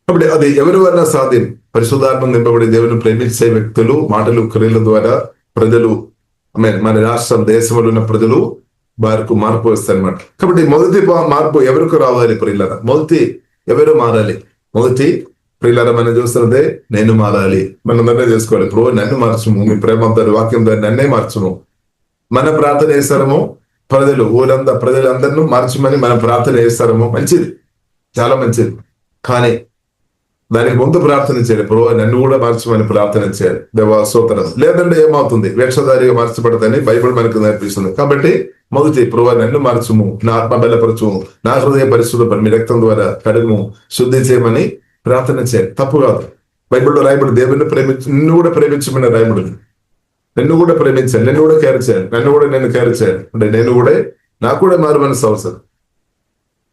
కాబట్టి అది ఎవరి వల్ల సాధ్యం? పరిశుద్ధాత్మ నింపబడి దేవుని ప్రేమించే వ్యక్తులు మాటలు, క్రియల ద్వారా ప్రజలు, మన రాష్ట్రం, దేశంలో ఉన్న ప్రజలు వారికి మార్పు వస్తాయి అనమాట. కాబట్టి మొదటి మార్పు ఎవరికి రావాలి ప్రియులారా? మొదటి ఎవరు మారాలి? మొదటి ప్రియులారా మనం చూస్తున్నదే నేను మారాలి. మనం నిర్ణయం చేసుకోవాలి. ప్రభు నన్ను మార్చుము, మీ ప్రేమ ద్వారా, వాక్యం ద్వారా నన్నే మార్చుము. మన ప్రార్థన చేస్తారమో ప్రజలందరినీ మార్చమని మనం ప్రార్థన చేస్తారమో మంచిది, చాలా మంచిది. కానీ దానికి ముందు ప్రార్థన చేయాలి. ప్రభు నన్ను కూడా మార్చమని ప్రార్థన చేయాలి. దేవా స్తోత్రం. లేదంటే ఏమవుతుంది? వేషధారిగా మార్చబడతాయని బైబిల్ మనకు నేర్పిస్తుంది. కాబట్టి మొదటి ప్రభు నన్ను మార్చుము, నా ఆత్మ బలపరచుము, నా హృదయ పరిశుద్ధ మీ రక్తం ద్వారా కడుగుము, శుద్ధి చేయమని ప్రార్థన చేయాలి. తప్పు కాదు. బైబిల్లో రాయబడి దేవుని నిన్ను కూడా ప్రేమించమని రాయబడి, నిన్ను కూడా ప్రేమించాలి, నిన్ను కూడా కేర్ చేయాలి, నేను కేర్ చేయాలి. అంటే నాకు కూడా మారు మనసు అవసరం.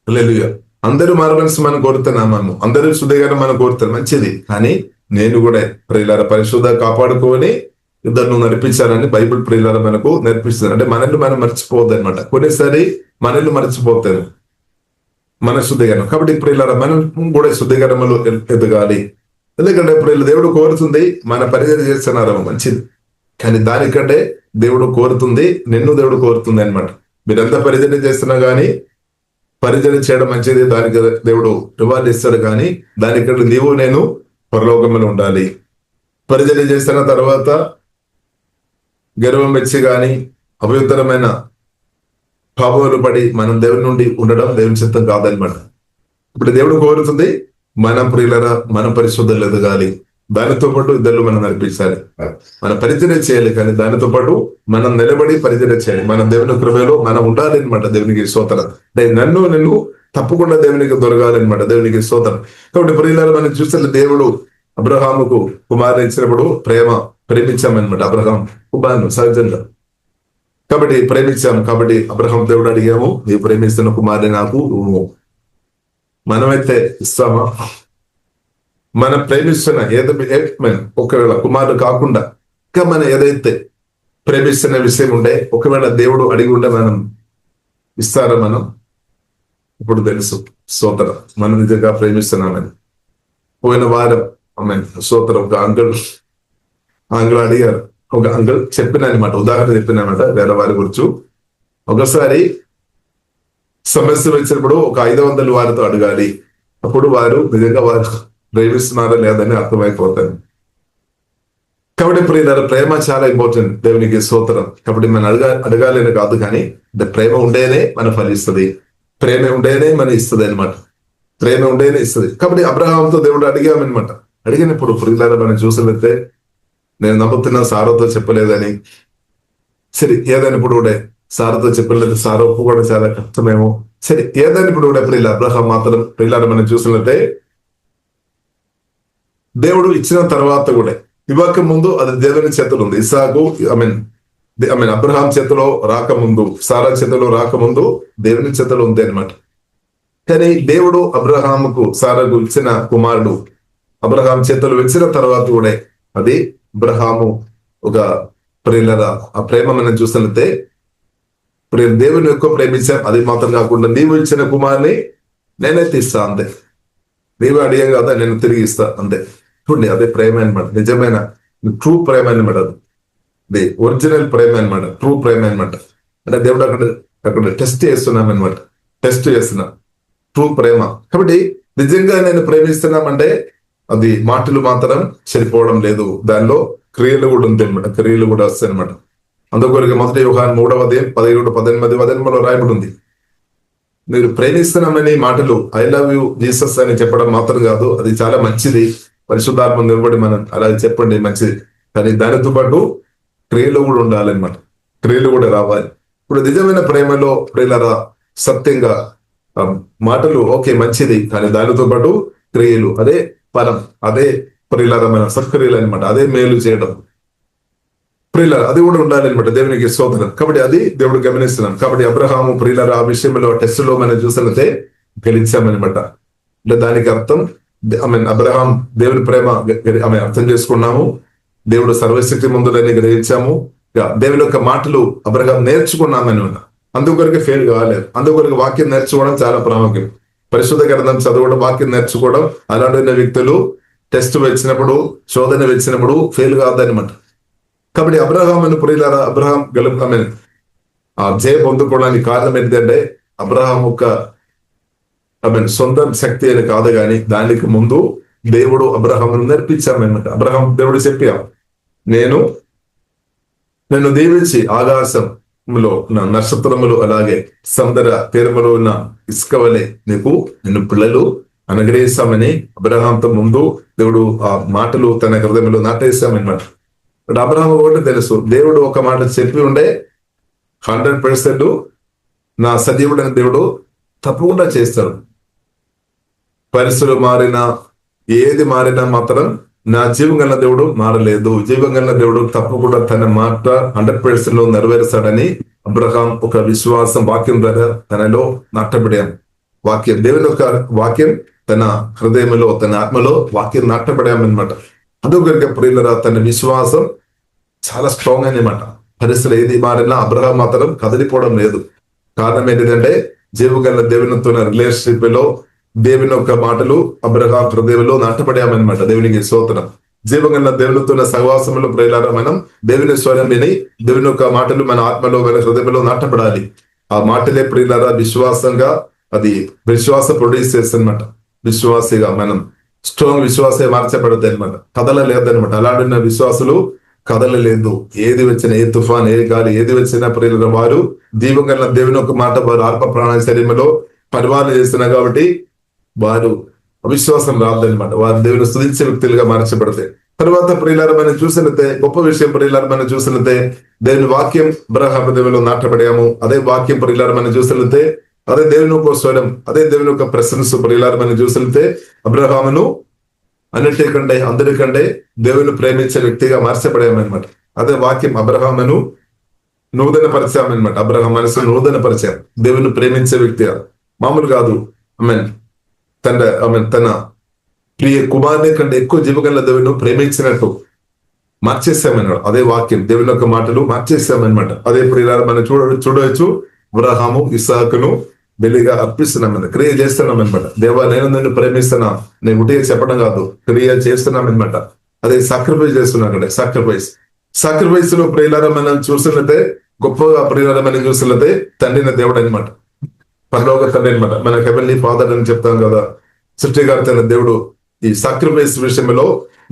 హల్లెలూయా. అందరూ మారు మనసు మనం కోరుతున్నాము, అందరూ శుద్ధిగానే మనం కోరుతారు, మంచిది. కానీ నేను కూడా ప్రియులారా పరిశుద్ధ కాపాడుకొని ఇద్దరు నడిపించాలని బైబిల్ ప్రియులారా మనకు నేర్పిస్తుంది. అంటే మనల్ని మనం మర్చిపోవద్దు అనమాట. కొన్నిసారి మనల్ని మర్చిపోతారు మన శుద్ధికరణం. కాబట్టి ప్రియులారా మనం కూడా శుద్ధికరణలో ఎదగాలి. ఎందుకంటే ప్రియులు దేవుడు కోరుతుంది మన పరిచయం చేస్తున్నారు, మంచిది. కానీ దానికంటే దేవుడు కోరుతుంది, దేవుడు కోరుతుంది అనమాట. మీరంతా పరిచయం చేస్తున్నా కానీ పరిచయం చేయడం మంచిది, దానికి దేవుడు రివార్డ్ ఇస్తాడు. కానీ దానికంటే నేను పరలోకంలో ఉండాలి. పరిచయం చేస్తున్న తర్వాత గర్వం మెచ్చి గాని అపవిత్రమైన భావములు పడి మనం దేవుని నుండి ఉండడం దేవుని చిత్తం కాదనమాట. ఇప్పుడు దేవుడు కోరుతుంది మనం ప్రియులరా మనం పరిశుద్ధులు ఎదగాలి, దానితో పాటు ఇద్దరు మనం నడిపించాలి, మన పరిచర్య చేయాలి, కానీ దానితో పాటు మనం నిలబడి పరిచర్య చేయాలి. మన దేవుని కృపలో మనం ఉండాలి అనమాట. దేవునికి స్తోత్రం. నిన్ను తప్పకుండా దేవునికి దొరకాలన్నమాట. దేవునికి స్తోత్రం. కాబట్టి ప్రియులారా మనం చూస్తే దేవుడు అబ్రహాముకు కుమారుని ఇచ్చినప్పుడు ప్రేమించామన్నమాట. అబ్రహాం కుమారును సహజంగా కాబట్టి ప్రేమించాము. కాబట్టి అబ్రహాం దేవుడు అడిగాము, నీవు ప్రేమిస్తున్న కుమారుని నాకు మనమైతే ఇస్తామా? మనం ప్రేమిస్తున్న ఒకవేళ కుమారుడు కాకుండా ఇంకా మనం ఏదైతే ప్రేమిస్తున్న విషయం ఉండే ఒకవేళ దేవుడు అడిగి ఉండే మనం ఇస్తారా? మనం ఇప్పుడు తెలుసు స్తోత్రం మనం నిజంగా ప్రేమిస్తున్నామని. పోయిన వారం స్తోత్రం ఒక అంకుల్ అడిగారు. ఒక అంకుల్ చెప్పినమాట, ఉదాహరణ చెప్పినమాట వేరే వారి గురించి. ఒకసారి సమస్య వచ్చినప్పుడు ఒక 500 వారితో అడగాలి, అప్పుడు వారు నిజంగా వారు ప్రేమిస్తున్నారా లేదని అర్థమైపోతారు. కాబట్టి ప్రియులారా ప్రేమ చాలా ఇంపార్టెంట్. దేవునికి స్తోత్రం. కాబట్టి మనం అడగాలని కాదు, కానీ ప్రేమ ఉండేనే మన ఫలిస్తుంది, ప్రేమ ఉండేనే మన ఇస్తుంది అనమాట. ప్రేమ ఉండేనే ఇస్తుంది. కాబట్టి అబ్రహాంతో దేవుడు అడిగామన్నమాట. అడిగినప్పుడు ప్రియులారా మనం చూసినట్లయితే, నేను నమ్ముతున్నా సారోతో చెప్పలేదని. సరే ఏదని ఇప్పుడు కూడా సారతో చెప్పలేదు, సారో ఒప్పు కూడా చాలా కష్టమేమో. సరే ఏదని ఇప్పుడు కూడా ప్రియుల అబ్రహాం మాత్రం ప్రియులారా మనం చూసినట్లయితే దేవుడు ఇచ్చిన తర్వాత కూడా ఇవ్వక ముందు అది దేవుని చేతులు ఉంది. ఇసాకు అబ్రహాం చేతిలో రాకముందు, సారా చేతిలో రాకముందు దేవుని చేతులు ఉంది అనమాట. కానీ దేవుడు అబ్రహాముకు సారాకు ఇచ్చిన కుమారుడు అబ్రహాం చేతులు ఇచ్చిన తర్వాత కూడా అది అబ్రహాము ఒక ప్రియులరా ఆ ప్రేమ మనం చూసినట్లయితే దేవుని ఎక్కువ ప్రేమించాం. అది మాత్రం కాకుండా నీవు ఇచ్చిన కుమార్ని నేనైతే ఇస్తా అంతే, నీవు అడిగాం కదా నేను తిరిగి ఇస్తా అంతే. చూడండి అదే ప్రేమ అనమాట, నిజమైన ట్రూ ప్రేమ అనమాట. అది ఒరిజినల్ ప్రేమ అనమాట, ట్రూ ప్రేమ అనమాట. అంటే దేవుడు అక్కడ టెస్ట్ చేస్తున్నాం అనమాట, టెస్ట్ చేస్తున్నాం ట్రూ ప్రేమ. కాబట్టి నిజంగా నేను ప్రేమిస్తున్నామంటే అది మాటలు మాత్రం సరిపోవడం లేదు, దానిలో క్రియలు కూడా ఉంది అనమాట, క్రియలు కూడా వస్తాయి అనమాట. అందుకొరకు 1 యోహాను 3:17-18 రాయబడి ఉంది. మీరు ప్రేమిస్తున్నామని మాటలు ఐ లవ్ యూ జీసస్ అని చెప్పడం మాత్రం కాదు, అది చాలా మంచిది, పరిశుద్ధాత్మ నిలబడి మనం అలా చెప్పండి మంచిది, కానీ దానితో పాటు క్రియలు కూడా ఉండాలన్నమాట, క్రియలు కూడా రావాలి. ఇప్పుడు నిజమైన ప్రేమలో ప్రియులారా సత్యంగా మాటలు ఓకే మంచిది, కానీ దానితో పాటు క్రియలు, అదే ఫలం, అదే ప్రియులారా మన సత్క్రియలు అనమాట, అదే మేలు చేయడం ప్రియులారా అది కూడా ఉండాలన్నమాట. దేవునికి స్తోత్రం. కాబట్టి అది దేవుడు గమనిస్తున్నాం. కాబట్టి అబ్రహాము ప్రియులారా ఆ విషయంలో టెస్ట్ లో మనం చూసినట్లయితే గెలిచామనమాట. అంటే దానికి అర్థం అబ్రహాం దేవుని ప్రేమ అర్థం చేసుకున్నాము, దేవుడు సర్వశక్తి మంతులని గ్రహించాము, దేవుని యొక్క మాటలు అబ్రహాం నేర్చుకున్నామని ఉన్నా. అందుకొరకు ఫెయిల్ కాలేదు. అందుకొరకు వాక్యం నేర్చుకోవడం చాలా ప్రాముఖ్యం. పరిశుద్ధ గ్రంథం చదవడం, వాక్యం నేర్చుకోవడం. అలాంటి వ్యక్తులు టెస్ట్ వచ్చినప్పుడు, శోధన వచ్చినప్పుడు ఫెయిల్ కాదనమాట. కాబట్టి అబ్రహామును ప్రియులారా అబ్రహాం ఆ జయ పొందుకోవడానికి కారణం ఏంటంటే అబ్రహాం ఒక సొంత శక్తి అని కాదు, కానీ దానికి ముందు దేవుడు అబ్రహామును నేర్పించామన్నమాట. అబ్రహాం దేవుడు చెప్పా, నేను దీవించి ఆకాశంలో ఉన్న నక్షత్రములు అలాగే సముద్ర తీరములో ఉన్న ఇసుక వలె నిన్ను పిల్లలు అనుగ్రహిస్తామని అబ్రహాంతో ముందు దేవుడు ఆ మాటలు తన హృదయంలో నాటేస్తామన్నమాట. అబ్రహాం కూడా తెలుసు, దేవుడు ఒక మాట చెప్పి ఉండే 100% నా సజీవుడైన దేవుడు తప్పకుండా చేస్తాడు. పరిస్థితులు మారినా ఏది మారినా మాత్రం నా జీవం గల దేవుడు మారలేదు. జీవం గల దేవుడు తప్పకుండా తన మాట 100% నెరవేరుస్తాడని అబ్రహాం ఒక విశ్వాసం వాక్యం ద్వారా తనలో నాటబడాం. వాక్యం దేవుని యొక్క వాక్యం తన హృదయంలో తన ఆత్మలో వాక్యం నాటబడామన్నమాట. అందుకొరకు ప్రియులారా తన విశ్వాసం చాలా స్ట్రాంగ్ అనమాట. పరిస్థితులు ఏది మారినా అబ్రహాం మాత్రం కదిలిపోవడం లేదు. కారణం ఏంటంటే జీవగల దేవునితో రిలేషన్షిప్ లో దేవుని యొక్క మాటలు అబ్రహాం హృదయంలో నాటపడామన్నమాట. దేవునికి స్తోత్రం. జీవగల దేవునితో సహవాసంలో ప్రియులారా మనం దేవుని స్వరం విని దేవుని యొక్క మాటలు మన ఆత్మలో మన హృదయంలో నాటపడాలి. ఆ మాటలే ప్రియులారా విశ్వాసంగా అది విశ్వాస ప్రొడ్యూస్ చేస్తుందన్నమాట. విశ్వాసిగా మనం స్ట్రాంగ్ విశ్వాసే మార్చబడతాయి అనమాట, కథల లేదనమాట. అలాంటి విశ్వాసులు కదలలేదు. ఏది వచ్చినా, ఏ తుఫాన్, ఏ గాలి, ఏది వచ్చినా ప్రియుల వారు దీపంగా దేవుని ఒక మాట వారు ఆత్మ ప్రాణ శరీరంలో పరిపాలన చేస్తున్నారు కాబట్టి వారు అవిశ్వాసం రాదనమాట. వారు దేవుని స్తుతించే వ్యక్తులుగా మార్చబడతాయి. తర్వాత ప్రియులారా మనం చూసినట్టే గొప్ప విషయం, ప్రియులారా మనం చూసినట్టే దేవుని వాక్యం అబ్రహాము దేవులో నాటబడాము. అదే వాక్యం ప్రియులారా మనం చూసినట్టే అదే దేవుని యొక్క స్వరం, అదే దేవుని యొక్క ప్రశంస ప్రియులారా మనం చూసినట్టే అబ్రహామును అన్నిటికంటే అందరికంటే దేవుని ప్రేమించే వ్యక్తిగా మార్చబడామన్నమాట. అదే వాక్యం అబ్రహామును నూతన పరిచయమన్నమాట. అబ్రహాం మనసు నూతన పరిచయం, దేవుని ప్రేమించే వ్యక్తిగా మామూలు కాదు. తన ప్రియ కుమారుని కంటే ఎక్కువ జీవగల దేవుని ప్రేమించినట్టు మార్చేసామన్నాడు. అదే వాక్యం దేవుని యొక్క మాటలు మార్చేసామన్నమాట. అదే ప్రియులారా మనం చూడవచ్చు అబ్రహాము ఇస్సాకును బలిగా అర్పిస్తున్నామన్నమాట, క్రియ చేస్తున్నామన్నమాట. దేవా నేను నిన్ను ప్రేమిస్తున్నా, నేను ఉటిగా చెప్పడం కాదు, క్రియ చేస్తున్నామన్నమాట. అదే సాక్రిఫైస్ చేస్తున్నా. అక్కడ సాక్రిఫైస్ లో ప్రియులారా మనం చూసినట్టే గొప్పగా ప్రియులారా మనం చూసినట్టే తండ్రిన దేవుడు అనమాట, పరలోక తండ్రి అనమాట. మన హెవెన్లీ ఫాదర్ అని చెప్తాం కదా. సృష్టికర్త అయిన దేవుడు ఈ సాక్రిఫైస్ విషయంలో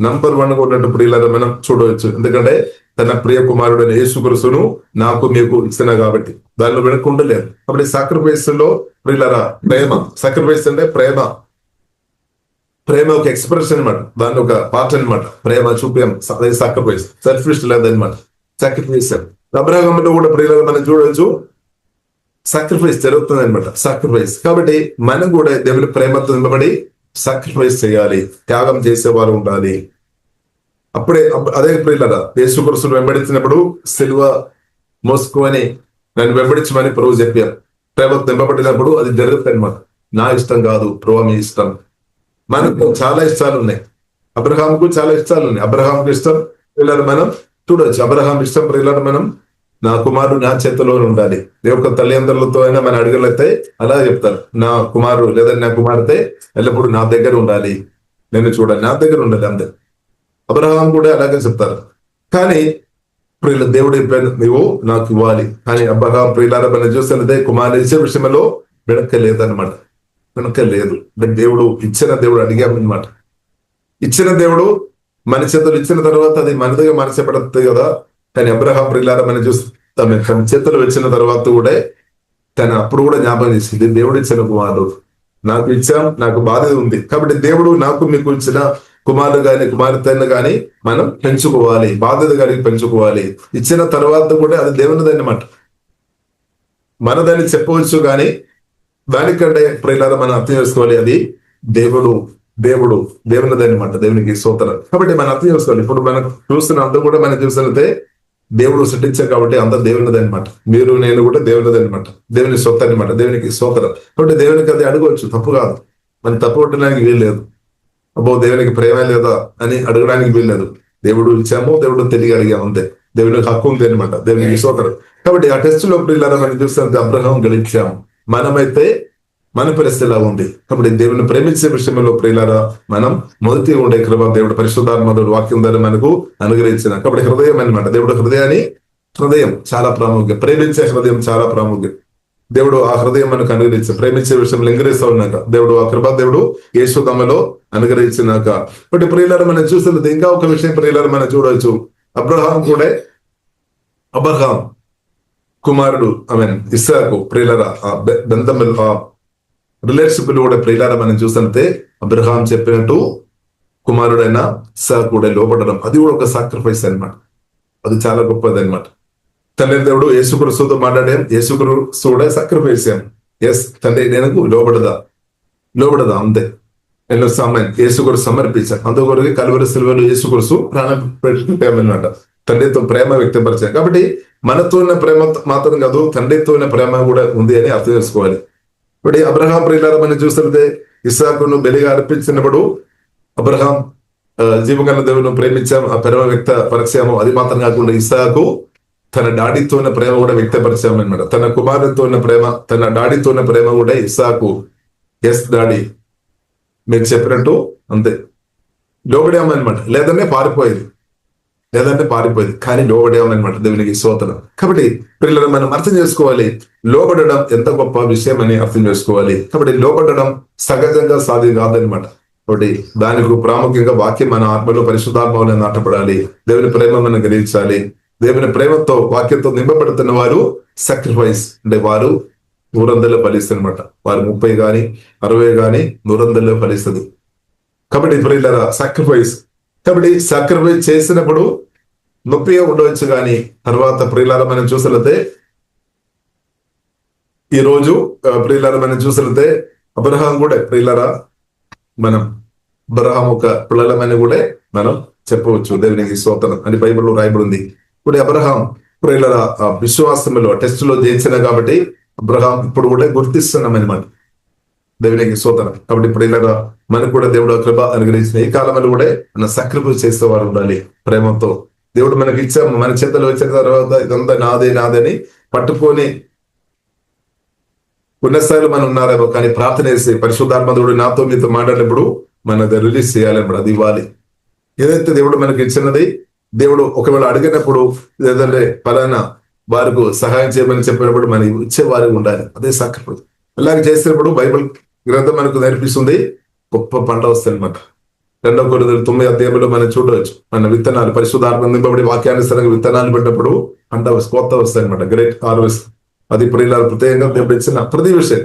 నంబర్ 1 ఉన్నట్టు ప్రియులారా మనం చూడవచ్చు. ఎందుకంటే తన ప్రియ కుమారుడైన యేసుక్రీస్తును నాకు మీకు ఇస్తున్నా కాబట్టి దానిలో వెనకుండలేదు. కాబట్టి సాక్రిఫైస్ లో ప్రియులారా ప్రేమ, సాక్రిఫైస్ అంటే ప్రేమ ఒక ఎక్స్ప్రెషన్ అనమాట, దాని ఒక పార్ట్ అనమాట. ప్రేమ చూపాం, అదే సాక్రిఫైస్. సెల్ఫిష్ లేదనమాట, సాక్రిఫైస్. అబ్రహాములో కూడా ప్రియులారా మనం చూడవచ్చు సాక్రిఫైస్ జరుగుతుంది అనమాట, సాక్రిఫైస్. కాబట్టి మనం కూడా దేవుని ప్రేమతో నిలబడి సాక్రిఫైస్ చేయాలి, త్యాగం చేసేవారు ఉండాలి. అప్పుడే అదే ప్రియులారా యేసుక్రీస్తును వెంబడించినప్పుడు సిలువ మోసుకొని నన్ను వెంబడించమని ప్రభు చెప్పారు. ప్రేమతో నింపబడినప్పుడు అది జరుగుతుంది అనమాట. నా ఇష్టం కాదు ప్రభు మీ ఇష్టం. మనకు చాలా ఇష్టాలు ఉన్నాయి, అబ్రహాంకు చాలా ఇష్టాలు ఉన్నాయి. అబ్రహాంకు ఇష్టం ప్రియులారా మనం చూడవచ్చు. అబ్రహాం ఇష్టం ప్రియులారా మనం నా కుమారుడు నా చేతిలో ఉండాలి. యొక్క తల్లిదండ్రులతో అయినా మన అడుగులైతే అలా చెప్తారు, నా కుమారుడు లేదా నా కుమార్తె ఎల్లప్పుడూ నా దగ్గర ఉండాలి, నేను చూడాలి, నా దగ్గర ఉండాలి అంతే. అబ్రహాం కూడా అలాగే చెప్తారు. కానీ ప్రియుల దేవుడు నువ్వు నాకు ఇవ్వాలి. కానీ అబ్రహాం ప్రియులారా మనం చూస్తున్నదే కుమారుడు ఇచ్చే విషయంలో వెనక్కలేదన్నమాట, వెనక్కలేదు. దేవుడు ఇచ్చిన దేవుడు అడిగామన్నమాట. ఇచ్చిన దేవుడు మన చేతులు ఇచ్చిన తర్వాత అది మనదిగా మార్చబడుతుంది కదా. కానీ అబ్రహాం ప్రియులారా మనం చూస్తాం తన చేతులు వచ్చిన తర్వాత కూడా అప్పుడు కూడా జ్ఞాపకం చేసింది, దేవుడు ఇచ్చిన కుమారుడు నాకు ఇచ్చాం, నాకు బాధ్యత ఉంది కాబట్టి దేవుడు నాకు మీకు ఇచ్చిన కుమారుడు గాని కుమార్తెను గాని మనం పెంచుకోవాలి, బాధ్యత కలిగి పెంచుకోవాలి. ఇచ్చిన తర్వాత కూడా అది దేవునిది అన్నమాట. మనదని చెప్పవచ్చు కానీ దానికంటే ప్రియులారా మనం అర్థం చేసుకోవాలి, అది దేవునిది అన్నమాట. దేవునికి స్తోత్రం. కాబట్టి మనం అర్థం చేసుకోవాలి. ఇప్పుడు మనం చూస్తున్న అందరూ కూడా మనం చూస్తున్నదే దేవుడు సృష్టించారు కాబట్టి అందరు దేవునిది అనమాట. మీరు నేను కూడా దేవునిది అనమాట, దేవుని సొత్తు అనమాట, దేవునికి స్తోత్రం. కాబట్టి దేవునికి అది అడగవచ్చు, తప్పు కాదు. మనం తప్పు కొట్టడానికి వీల్లేదు. అబ్బో దేవునికి ప్రేమ లేదా అని అడగడానికి వీల్లేదు. దేవుడు ఇచ్చాము, దేవుడు తెలియ అడిగాము అంతే. దేవునికి హక్కు ఉంది అనమాట, దేవునికి స్తోత్రం. కాబట్టి ఆ టెస్ట్ లో ప్రియులారా మనం చూస్తే అబ్రహాం గెలిచాము, మనమైతే మన పరిస్థితి ఎలా ఉంది. కాబట్టి దేవుని ప్రేమించే విషయంలో ప్రియులారా మనం మొదటి ఉండే కృప దేవుడు పరిశుద్ధాత్మ వాక్యం ద్వారా మనకు అనుగ్రహించిన. కాబట్టి హృదయం అనమాట, దేవుడు హృదయం చాలా ప్రాముఖ్యం, ప్రేమించే హృదయం చాలా ప్రాముఖ్యం. దేవుడు ఆ హృదయం మనకు అనుగ్రహించి ప్రేమించే విషయంలో ఎంకరేస్తా ఉన్నాక దేవుడు ఆ కృప దేవుడు యేసుదమ్మలో అనుగ్రహించినాక. కాబట్టి ప్రియులారా మనం చూస్తున్నది ఇంకా ఒక విషయం ప్రియులారా మనం చూడవచ్చు. అబ్రహాం కుమారుడు ఇస్సాకు ప్రియులారా ఆ రిలేషన్షిప్ కూడా ప్రియులారా మనం చూస్తుంటే అబ్రహాం చెప్పినట్టు కుమారుడైన ఇస్సాకు కూడా లోపడడం, అది కూడా ఒక సాక్రిఫైస్ అనమాట. అది చాలా గొప్పది అనమాట. తండ్రి దేవుడు యేసుక్రీస్తుతో మాట్లాడాం, యేసుక్రీస్తు కూడా సాక్రిఫైస్ అయ్యాం. తండ్రి నేను లోబడదా అంతే. నేను యేసుక్రీస్తు సమర్పించాను. అందుకొరకు కలువరి సిలువలో యేసుక్రీస్తు ప్రాణం పెట్టామన్నమాట. తండ్రితో ప్రేమ వ్యక్తపరిచాం. కాబట్టి మనతో ఉన్న ప్రేమ మాత్రం కాదు, తండ్రితో ఉన్న ప్రేమ కూడా ఉంది అని అర్థం చేసుకోవాలి. ఇప్పుడు అబ్రహాం ప్రియులారా మనం చూస్తుంటే ఇస్సాకును బలిగా అర్పించినప్పుడు అబ్రహాం జీవగల దేవుని ప్రేమించాము, ఆ ప్రేమ వ్యక్తపరిచాము. అది మాత్రం కాకుండా ఇస్సాకు తన డాడీతో ఉన్న ప్రేమ కూడా వ్యక్తపరిచాము అనమాట. తన కుమారుడితో ఉన్న ప్రేమ, తన డాడీతో ఉన్న ప్రేమ కూడా ఇస్సాకు డాడీ మీరు చెప్పినట్టు అంతే లోబడామన్నమాట. లేదంటే పారిపోయేది కానీ లోబడామన్నమాట. దేవునికి స్తోత్రం. కాబట్టి పిల్లలు మనం అర్థం చేసుకోవాలి, లోబడడం ఎంత గొప్ప విషయం అని అర్థం చేసుకోవాలి. కాబట్టి లోబడడం సహజంగా సాధ్యం కాదనమాట. కాబట్టి దానికి ప్రాముఖ్యంగా వాక్యం మన ఆత్మలో పరిశుద్ధాత్మలో నాటపడాలి. దేవుని ప్రేమ మనం గ్రహించాలి. దేవుని ప్రేమతో వాక్యంతో నింపబడుతున్న వారు సాక్రిఫైస్ అంటే వారు 100 ఫలిస్తుంది అనమాట. వారు 30 గాని 60 గాని 100 ఫలిస్తుంది. కాబట్టి ప్రియులారా సాక్రిఫైస్, కాబట్టి సాక్రిఫైస్ చేసినప్పుడు నొప్పిగా ఉండవచ్చు. కానీ తర్వాత ప్రియులారా మనం చూసినట్లయితే ఈ రోజు ప్రియులారా మనం చూసినట్లయితే అబ్రహాం కూడా ప్రియులారా మనం అబ్రహాం ఒక పిల్లలమని కూడా మనం చెప్పవచ్చు. దేవునికి స్తోత్రం అని బైబిల్లో రాయబడి ఉంది. ఇప్పుడు అబ్రహాం ప్రియులారా విశ్వాసంలో టెస్ట్ లో జయించిన కాబట్టి అబ్రహాం ఇప్పుడు కూడా గుర్తిస్తున్నాం అనమాట. దేవునికి స్తోత్రం. కాబట్టి ఇప్పుడు ఇలాగా మనకు కూడా దేవుడు కృప అనుగ్రహించిన ఈ కాలంలో కూడా మన సాక్రిఫైస్ చేసేవారు ఉండాలి. ప్రేమతో దేవుడు మనకి ఇచ్చాము, మన చేతులు వచ్చిన తర్వాత ఇదంతా నాదే నాదని పట్టుకొని ఉన్న స్థాయిలో మనం ఉన్నారేమో, కానీ ప్రార్థన చేసి పరిశుద్ధాత్మ దేవుడు నాతో మీతో మాట్లాడినప్పుడు మనది రిలీజ్ చేయాలన్నమాట. అది ఇవ్వాలి. ఏదైతే దేవుడు మనకి ఇచ్చినది దేవుడు ఒకవేళ అడిగినప్పుడు ఏదంటే పలానా వారికి సహాయం చేయమని చెప్పినప్పుడు మనం ఇచ్చే వారికి ఉండాలి. అదే సాక్రిఫైస్. ఇలాగ చేసినప్పుడు బైబిల్ గ్రంథం మనకు నేర్పిస్తుంది గొప్ప పంట వస్తుంది అనమాట. 2 కొరింథీయులు 9వ అధ్యాయంలో మనం చూడవచ్చు. మన విత్తనాలు పరిశుద్ధాత్మ నింపబడి వాక్యానుసారంగా విత్తనాలు పెట్టినప్పుడు పంట కొత్త వస్తాయి అనమాట. Great harvest. అది ప్రియులారా ప్రత్యేకంగా దేవుడు ఇచ్చిన ప్రతి విషయం,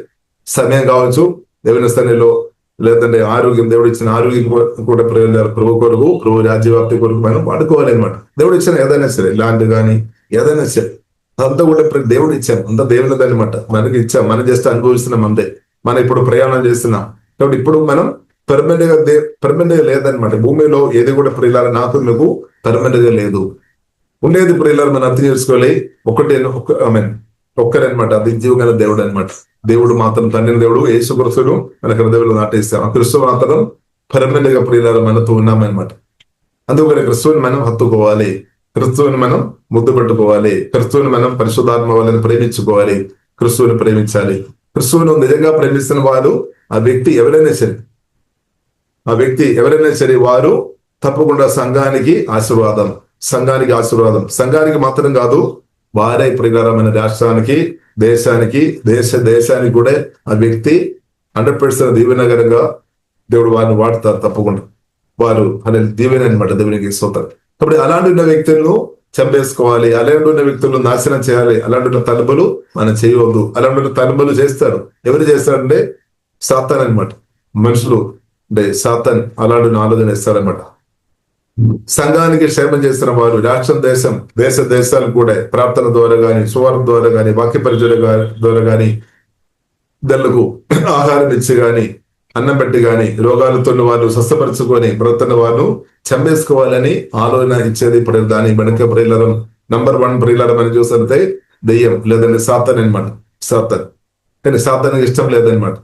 సమయం కావచ్చు, దేవుని స్థానంలో లేదంటే ఆరోగ్యం, దేవుడు ఇచ్చిన ఆరోగ్యం కూడా ప్రియులారా ప్రభు కొరకు, ప్రభు రాజ్యవ్యాప్తి కొరకు మనం వాడుకోవాలి అనమాట. దేవుడు ఇచ్చిన ఏదైనా సరే, ల్యాండ్ కానీ ఏదైనా సరే అంతా కూడా దేవుడు ఇచ్చాం, అంతా దేవునిది అనమాట. మనకి ఇచ్చాం, మనం జస్ట్ అనుభవిస్తున్నాం అంతే. మనం ఇప్పుడు ప్రయాణం చేస్తున్నాం. కాబట్టి ఇప్పుడు మనం పర్మనెంట్ గా లేదనమాట. భూమిలో ఏది కూడా ప్రియులారా నాకు మీకు పర్మనెంట్ గా లేదు. ఉండేది ప్రియులారా మనం అర్థం చేసుకోవాలి. ఒక్కరనమాట. అది జీవగల దేవుడు అనమాట. దేవుడు మాత్రం తండ్రి దేవుడు యేసు క్రీస్తును మన హృదయంలో నాటేస్తాం. ఆ క్రీస్తు మాత్రం పర్మనెంట్ గా ప్రియులారా మనతో ఉన్నామన్నమాట. అందుకని క్రీస్తుని మనం హత్తుకోవాలి, క్రీస్తుని మనం ముద్దు పెట్టుకోవాలి, క్రీస్తుని మనం పరిశుద్ధాత్మ వాళ్ళని ప్రేమించుకోవాలి, క్రీస్తుని ప్రేమించాలి. క్రీస్తును నిజంగా ప్రేమిస్తున్న వారు ఆ వ్యక్తి ఎవరైనా సరే వారు తప్పకుండా సంఘానికి ఆశీర్వాదం. సంఘానికి మాత్రం కాదు, వారే ప్రియులారా మన రాష్ట్రానికి, దేశానికి కూడా ఆ వ్యక్తి 100% దీవెనకరంగా దేవుడు వారిని వాడతారు. తప్పకుండా వారు అనే దీవెన అనమాట. దేవునికి స్తోత్రం. కాబట్టి అలాంటి ఉన్న వ్యక్తులను చంపేసుకోవాలి, అలాంటి ఉన్న వ్యక్తులను నాశనం చేయాలి, అలాంటి ఉన్న తలుపులు మనం చేయవద్దు. అలాంటి ఉన్న తలుపులు చేస్తారు. ఎవరు చేస్తారంటే సాతాన్ అనమాట. మనుషులు అంటే సాతాన్ అలాంటి ఆలోచన ఇస్తారనమాట. సంఘానికి క్షేమం చేస్తున్న వారు రాష్ట్రం, దేశాలకు కూడా ప్రార్థన ద్వారా గాని, సువార్త ద్వారా గాని, వాక్య పరిచయం ద్వారా గాని, దళ్ళకు ఆహారం ఇచ్చి గాని, అన్నం పెట్టి గాని, రోగాలతో వాళ్ళు స్వస్థపరచుకొని బ్రతున్న వారు చంపేసుకోవాలని ఆలోచన ఇచ్చేది ఇప్పుడు దాని వెనక ప్రియులారం నంబర్ 1 ప్రియులారం అని చూస్తే దెయ్యం లేదంటే సాతాన్ అనమాట. కానీ సాతానికి ఇష్టం లేదనమాట.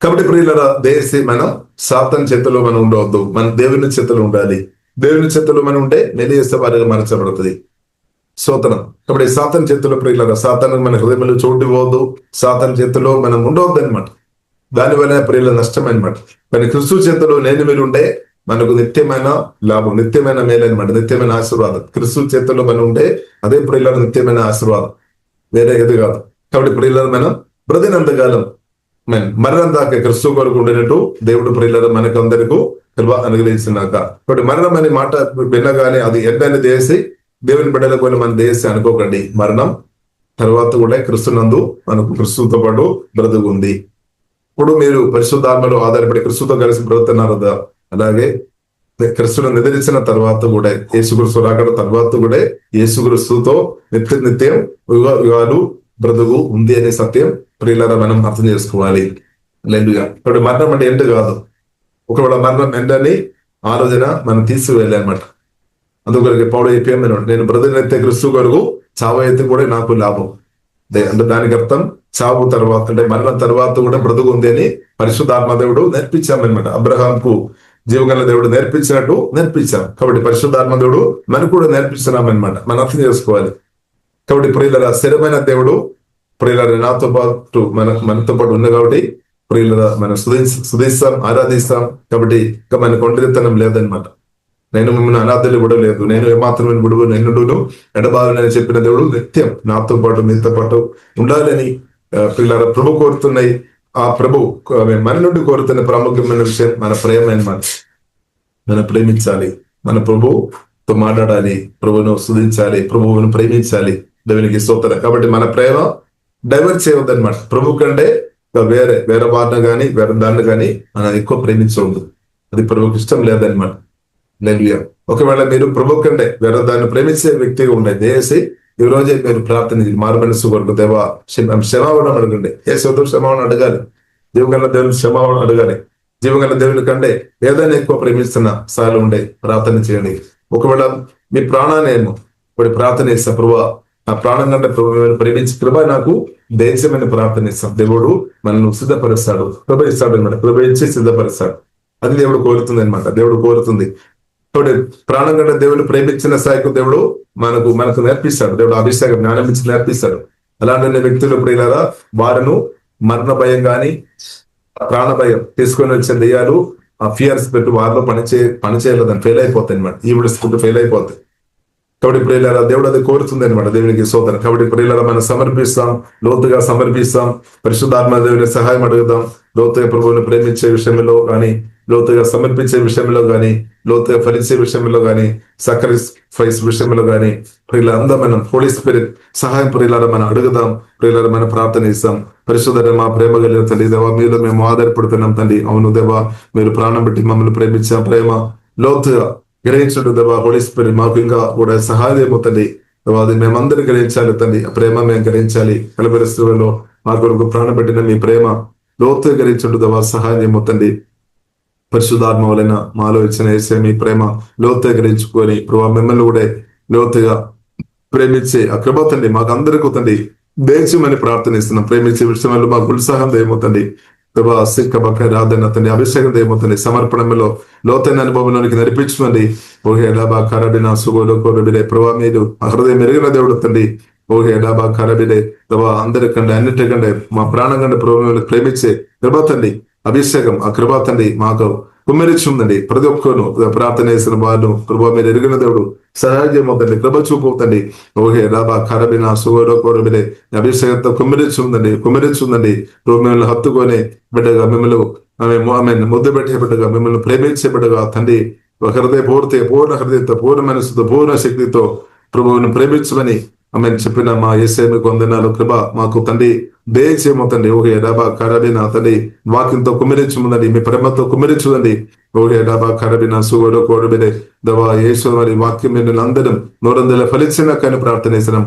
కాబట్టి ప్రియులారా దేశీ మనం సాతాన్ చేతిలో మనం ఉండవద్దు, మన దేవుని చేతిలో ఉండాలి. దేవుని చేతిలో మనం ఉంటే మెలియేసే వారిగా మార్చబడుతుంది. స్తోత్రం. కాబట్టి సాతాన్ చేతిలో ప్రియులారా సాతాన్ మన హృదయంలో చోటు ఇవ్వద్దు, సాతాన్ చేతిలో మనం ఉండవద్దు అనమాట. దానివల్ల ప్రియుల నష్టం అనమాట. కానీ క్రీస్తు చేతిలో మీరు ఉంటే మనకు నిత్యమైన లాభం, నిత్యమైన మేలు అనమాట, నిత్యమైన ఆశీర్వాదం. క్రీస్తు చేతిలో మనం ఉంటే అదే ప్రియుల నిత్యమైన ఆశీర్వాదం, వేరే ఏది కాదు. కాబట్టి ప్రియులను మనం బ్రతినంతకాలం మరణం దాకా క్రీస్తు కొరకు ఉండినట్టు దేవుడు ప్రియులను మనకు అందరికీ కృప అనుగ్రహించినాక. కాబట్టి మరణం అనే మాట వినగానే అది ఎండని దేశి దేవుని బిడ్డల పోయిన మన దేశం అనుకోకండి. మరణం తర్వాత కూడా క్రీస్తునందు మనకు క్రీస్తుతో పాటు బ్రతుకుంది. ఇప్పుడు మీరు పరిశుద్ధాత్మలో ఆధారపడి క్రీస్తుతో కలిసి బ్రతున్నారు. అలాగే క్రీస్తును నిద్రించిన తర్వాత కూడా యేసుక్రీస్తు రాకడ తర్వాత కూడా యేసుక్రీస్తుతో నిత్యం యుగాలు బ్రతుకు ఉంది అనే సత్యం ప్రియులారా మనం అర్థం చేసుకోవాలి. ఇప్పుడు మరణం అంటే ఎండ్ కాదు. ఒకవేళ మరణం ఎండని ఆలోచన మనం తీసుకువెళ్ళి అనమాట. అందుకొరకు పౌలు చెప్పాను, నేను బ్రతుకునైతే క్రీస్తు కొరకు, చావు అయితే కూడా నాకు లాభం. అంటే దానికి అర్థం చావు తర్వాత అంటే మరణం తర్వాత కూడా బ్రతుకు ఉంది అని పరిశుద్ధాత్మ దేవుడు నేర్పించామన్నమాట. అబ్రహాంకు జీవగల దేవుడు నేర్పించినట్టు నేర్పించాం. కాబట్టి పరిశుద్ధాత్మ దేవుడు మనకు కూడా నేర్పిస్తున్నామన్నమాట. మనం అర్థం చేసుకోవాలి. కాబట్టి ప్రియుల స్థిరమైన దేవుడు ప్రియుల నాతో పాటు మనతో పాటు ఉంది. కాబట్టి ప్రియుల మనం స్తుతిస్తాం, ఆరాధిస్తాం. కాబట్టి ఇంకా మనకు ఒంటరితనం లేదనమాట. నేను మిమ్మల్ని అనాథలు కూడా లేదు, నేను ఏమాత్రమైన విడువు నిన్నుడును ఎడబాలని చెప్పిన దేవుడు నిత్యం నాతో పాటు మీతో పాటు ఉండాలని పిల్లల ప్రభు కోరుతున్నాయి. ఆ ప్రభు మన నుండి కోరుతున్న ప్రాముఖ్యమైన విషయం మన ప్రేమ అన్నమాట. మనం ప్రేమించాలి, మన ప్రభుతో మాట్లాడాలి, ప్రభువును స్తుతించాలి, ప్రభువును ప్రేమించాలి. దేవునికి స్తోత్రం. కాబట్టి మన ప్రేమ డైవర్ట్ చేయవద్దన్నమాట. ప్రభు కంటే వేరే వారిని కానీ వేరే దాన్ని కానీ మనం ఎక్కువ ప్రేమించవద్దు. అది ప్రభుకి ఇష్టం లేదన్నమాట. ఒకవేళ మీరు ప్రభు కంటే వేరే దాన్ని ప్రేమించే వ్యక్తిగా ఉండే దయచేసి ఈ రోజే మీరు ప్రార్థన మారు మనసు కొరకు దేవా క్షమాపణ అడగండి. క్షమాపణ అడగాలి. జీవగల దేవుని క్షమాపణ అడగాలి. జీవగల దేవుని కంటే ఏదైనా ఎక్కువ ప్రేమిస్తున్న స్థాయిలో ఉండే ప్రార్థన చేయండి. ఒకవేళ మీ ప్రాణాన్ని ఏమో ఇప్పుడు ప్రార్థన చేస్తా, ప్రభు నా ప్రాణం కంటే ప్రభు ప్రేమించి కృప నాకు దేశమైన ప్రార్థన ఇస్తాం. దేవుడు మనల్ని సిద్ధపరుస్తాడు, కృప ఇస్తాడు అనమాట. కృప ఇచ్చి సిద్ధపరుస్తాడు. అది దేవుడు కోరుతుంది అనమాట. దేవుడు కోరుతుంది. ఇప్పుడు ప్రాణం కంటే దేవుడు ప్రేమించిన స్థాయికి దేవుడు మనకు నేర్పిస్తాడు. దేవుడు అభిషేకం జ్ఞానం ఇచ్చి నేర్పిస్తాడు. అలాంటి వ్యక్తులు ప్రియులారా వారిను మరణ భయం గాని ప్రాణ భయం తీసుకొని వచ్చే దెయ్యాలు ఆ ఫియర్స్ పెట్టి వారిలో పనిచేయలేదని ఫెయిల్ అయిపోతాయి అనమాట. ఈవిడ ఫెయిల్ అయిపోతాయి. కాబట్టి ప్రియులారా దేవుడు అది కోరుతుంది అనమాట. దేవునికి స్తోత్రం. కాబట్టి ప్రియులారా మనం సమర్పిస్తాం, లోతుగా సమర్పిస్తాం, పరిశుద్ధాత్మ దేవుని సహాయం అడుగుదాం. లోతుగా ప్రభువుని ప్రేమించే విషయంలో కానీ, లోతుగా సమర్పించే విషయంలో కానీ, లోతుగా ఫలించే విషయంలో కానీ, సాక్రిఫైస్ విషయంలో కానీ ప్రియులందరూ మనం హోలీ స్పిరిట్ సహాయం ప్రియులారా మనం అడుగుదాం. ప్రియులారా మనం ప్రార్థన ఇస్తాం. పరిశుద్ధ మా ప్రేమ కలిగిన తండ్రి దేవా, మీరు మేము ఆధారపడుతున్నాం తండ్రి. అవును దేవా, మీరు ప్రాణం పెట్టి మమ్మల్ని ప్రేమించా ప్రేమ లోతుగా గ్రహించడం దేవా. హోలీ స్పిరిట్ మాకు ఇంకా కూడా సహాయం ఏమవుతుంది దేవా. అది మేమందరం గ్రహించాలి తండ్రి. ఆ ప్రేమ మేము గ్రహించాలి. కలపరిస్థితులలో మా కొరకు ప్రాణం పెట్టిన మీ ప్రేమ లోతుగా గ్రహించడం దేవా. సహాయం ఏమవుతుంది. పరిశుద్ధాత్మ వలన మాలో ఇచ్చిన వేసే మీ ప్రేమ లోతుగా గ్రహించుకొని ప్రభావ మిమ్మల్ని కూడా లోతుగా ప్రేమించే ఆ కృప తండ్రి మాకు అందరికీ తండ్రి దేశమని ప్రార్థనిస్తున్నాం. ప్రేమించే విషయంలో మాకు ఉత్సాహం ఏమవుతుంది ప్రభా. సిక్క బక్క రాదన్న తండ్రి అభిషేకం ఏమవుతుంది. సమర్పణలో లోతైన అనుభవంలోనికి నడిపించుకోండి. ఓహే డాబా కరబినా సుగోలో కోరబిడే ప్రభా. మీరు హృదయం మెరుగిన దేవుడు తండ్రి. ఓహే డాబా కరబిడే ప్రభా. అందరికంటే అన్నిటికంటే మా ప్రాణం కంటే ప్రభావం ప్రేమించే కృప తండ్రి అభిషేకం ఆ కృపా తండ్రి మాకు కుమ్మరించుందండి. ప్రతి ఒక్కరు ప్రార్థన చేసిన వారు కృప మీరు ఎరిగిన దేవుడు సహాయం అవుతండి. కృప చూపుతండి. ఓహే రాబా కరబిన సుగోరో కోరబిడే అభిషేకంతో కుమ్మరించుందండి. మిమ్మల్ని హత్తుకొని బిడ్డగా మిమ్మల్ని ముద్దు పెట్టే బిడ్డగా మిమ్మల్ని ప్రేమించే బిడ్డగా తండ్రి పూర్ణ హృదయంతో పూర్ణ మనసుతో పూర్ణ శక్తితో ప్రభువుని ప్రేమించమని ఆమె చెప్పిన మా యేసయ్య మీకు వందనాలు. కృప మాకు తండ్రి దయచేయము తండ్రి. ఓహే డాబా కరబిన తండ్రి వాక్యంతో కుమ్మరించుందండి. మీ ప్రేమతో కుమ్మరించుదండి. ఓహే డాబా కరబిన సుగోరో కోరబిడే దవా యేసు వారి వాక్యం మీరు అందరం 100 ఫలించిన కానీ ప్రార్థన చేసినాం.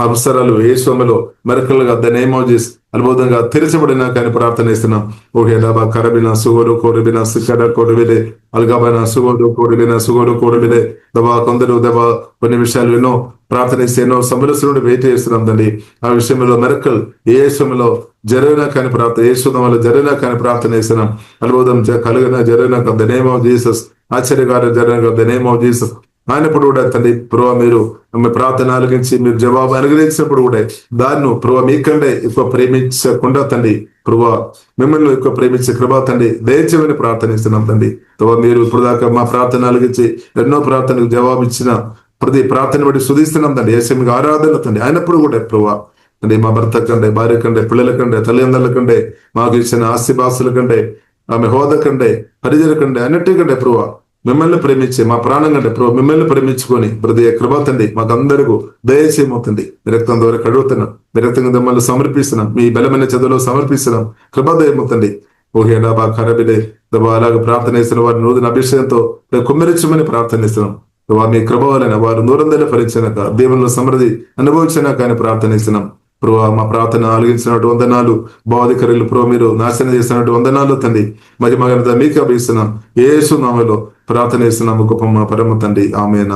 అవసరాలు యేసులో మరకలుగా ద నేమ్ ఆఫ్ జీసస్ అద్భుతంగా తెరచబడినా కానీ ప్రార్థన చేస్తున్నాం. ఓహే డాబా కరబిన సుగోరో కోరబిన సిక్కడ కోరబిడే అల్గాబైన సుగోరో కోరబిడే దవా. కొందరు దవా కొన్ని విషయాలు ఎన్నో ప్రార్థన చేస్తే ఎన్నో సమరస్సులు వెయిట్ చేస్తున్నాం తండ్రి. ఆ విషయంలో మెరకల్ ఏ విషయంలో జరిగినా కానీ ప్రార్థన యేసునామములో వల్ల జరిగినా కానీ ప్రార్థన చేస్తున్నాం. అద్భుతం కలిగిన జరిగిన ద నేమ్ ఆఫ్ జీసస్ ఆశ్చర్యకార్యం జరిగిన ద నేమ్ ఆఫ్ జీసస్ ఆయనప్పుడు కూడా తండ్రి ప్రభావ మీరు ప్రార్థన ఆలకించి మీరు జవాబు అనుగ్రహించినప్పుడు కూడా దాన్ని ప్రభావ మీకంటే ఎక్కువ ప్రేమించకుండా తండ్రి ప్రభావ మిమ్మల్ని ఎక్కువ ప్రేమించే కృపా తండ్రి దయచేయమని ప్రార్థనిస్తున్నాం తండ్రి. మీరు ఇప్పుడు దాకా మా ప్రార్థన ఆలకించి ఎన్నో ప్రార్థనకు జవాబు ఇచ్చిన ప్రతి ప్రార్థన బట్టి స్తుతిస్తున్నాం తండ్రి. యేసయ్యకు ఆరాధన తండ్రి. అయినప్పుడు కూడా ప్రభావ తండ్రి మా భర్త కంటే భార్య కంటే పిల్లల కంటే తల్లిదండ్రుల కంటే మాకు ఇచ్చిన ఆస్తిపాస్తుల కంటే ఆమె హోదా కంటే పరిచయ కంటే అన్నిటికంటే ప్రభావ మిమ్మల్ని ప్రేమించే మా ప్రాణం కంటే ప్రభు మిమ్మల్ని ప్రేమించుకొని ప్రతి కృప తండ్రి మాకు అందరికీ దయచేయమవుతుంది. మీ రక్తం ద్వారా కడుగుతున్నాం. మీ రక్తం మిమ్మల్ని సమర్పిస్తున్నాం. మీ బలమైన చదువులో సమర్పిస్తున్నాం. కృపదయమవుతుంది. ఓహే డాబా కరబిడే దబా అలాగే ప్రార్థన చేసిన వారి నూతన అభిషేకంతో కుమ్మరించమని ప్రార్థనిస్తున్నాం. మీ కృప వలన వారు 100 ఫలించినాక దేవుళ్ళ సమృద్ధి అనుభవించినా కానీ ప్రార్థనిస్తున్నాం. ప్రభు మా ప్రార్థన ఆలగించినట్టు వందనాలు. బాధికరులు ప్రభు మీరు నాశనం చేసినట్టు వందనాలు తండ్రి. మహిమగనత మీకు అభిస్తున్నాం. యేసు నామములో ప్రార్థన చేస్తున్నాము గొప్ప మా పరమ తండ్రి. ఆమేన్.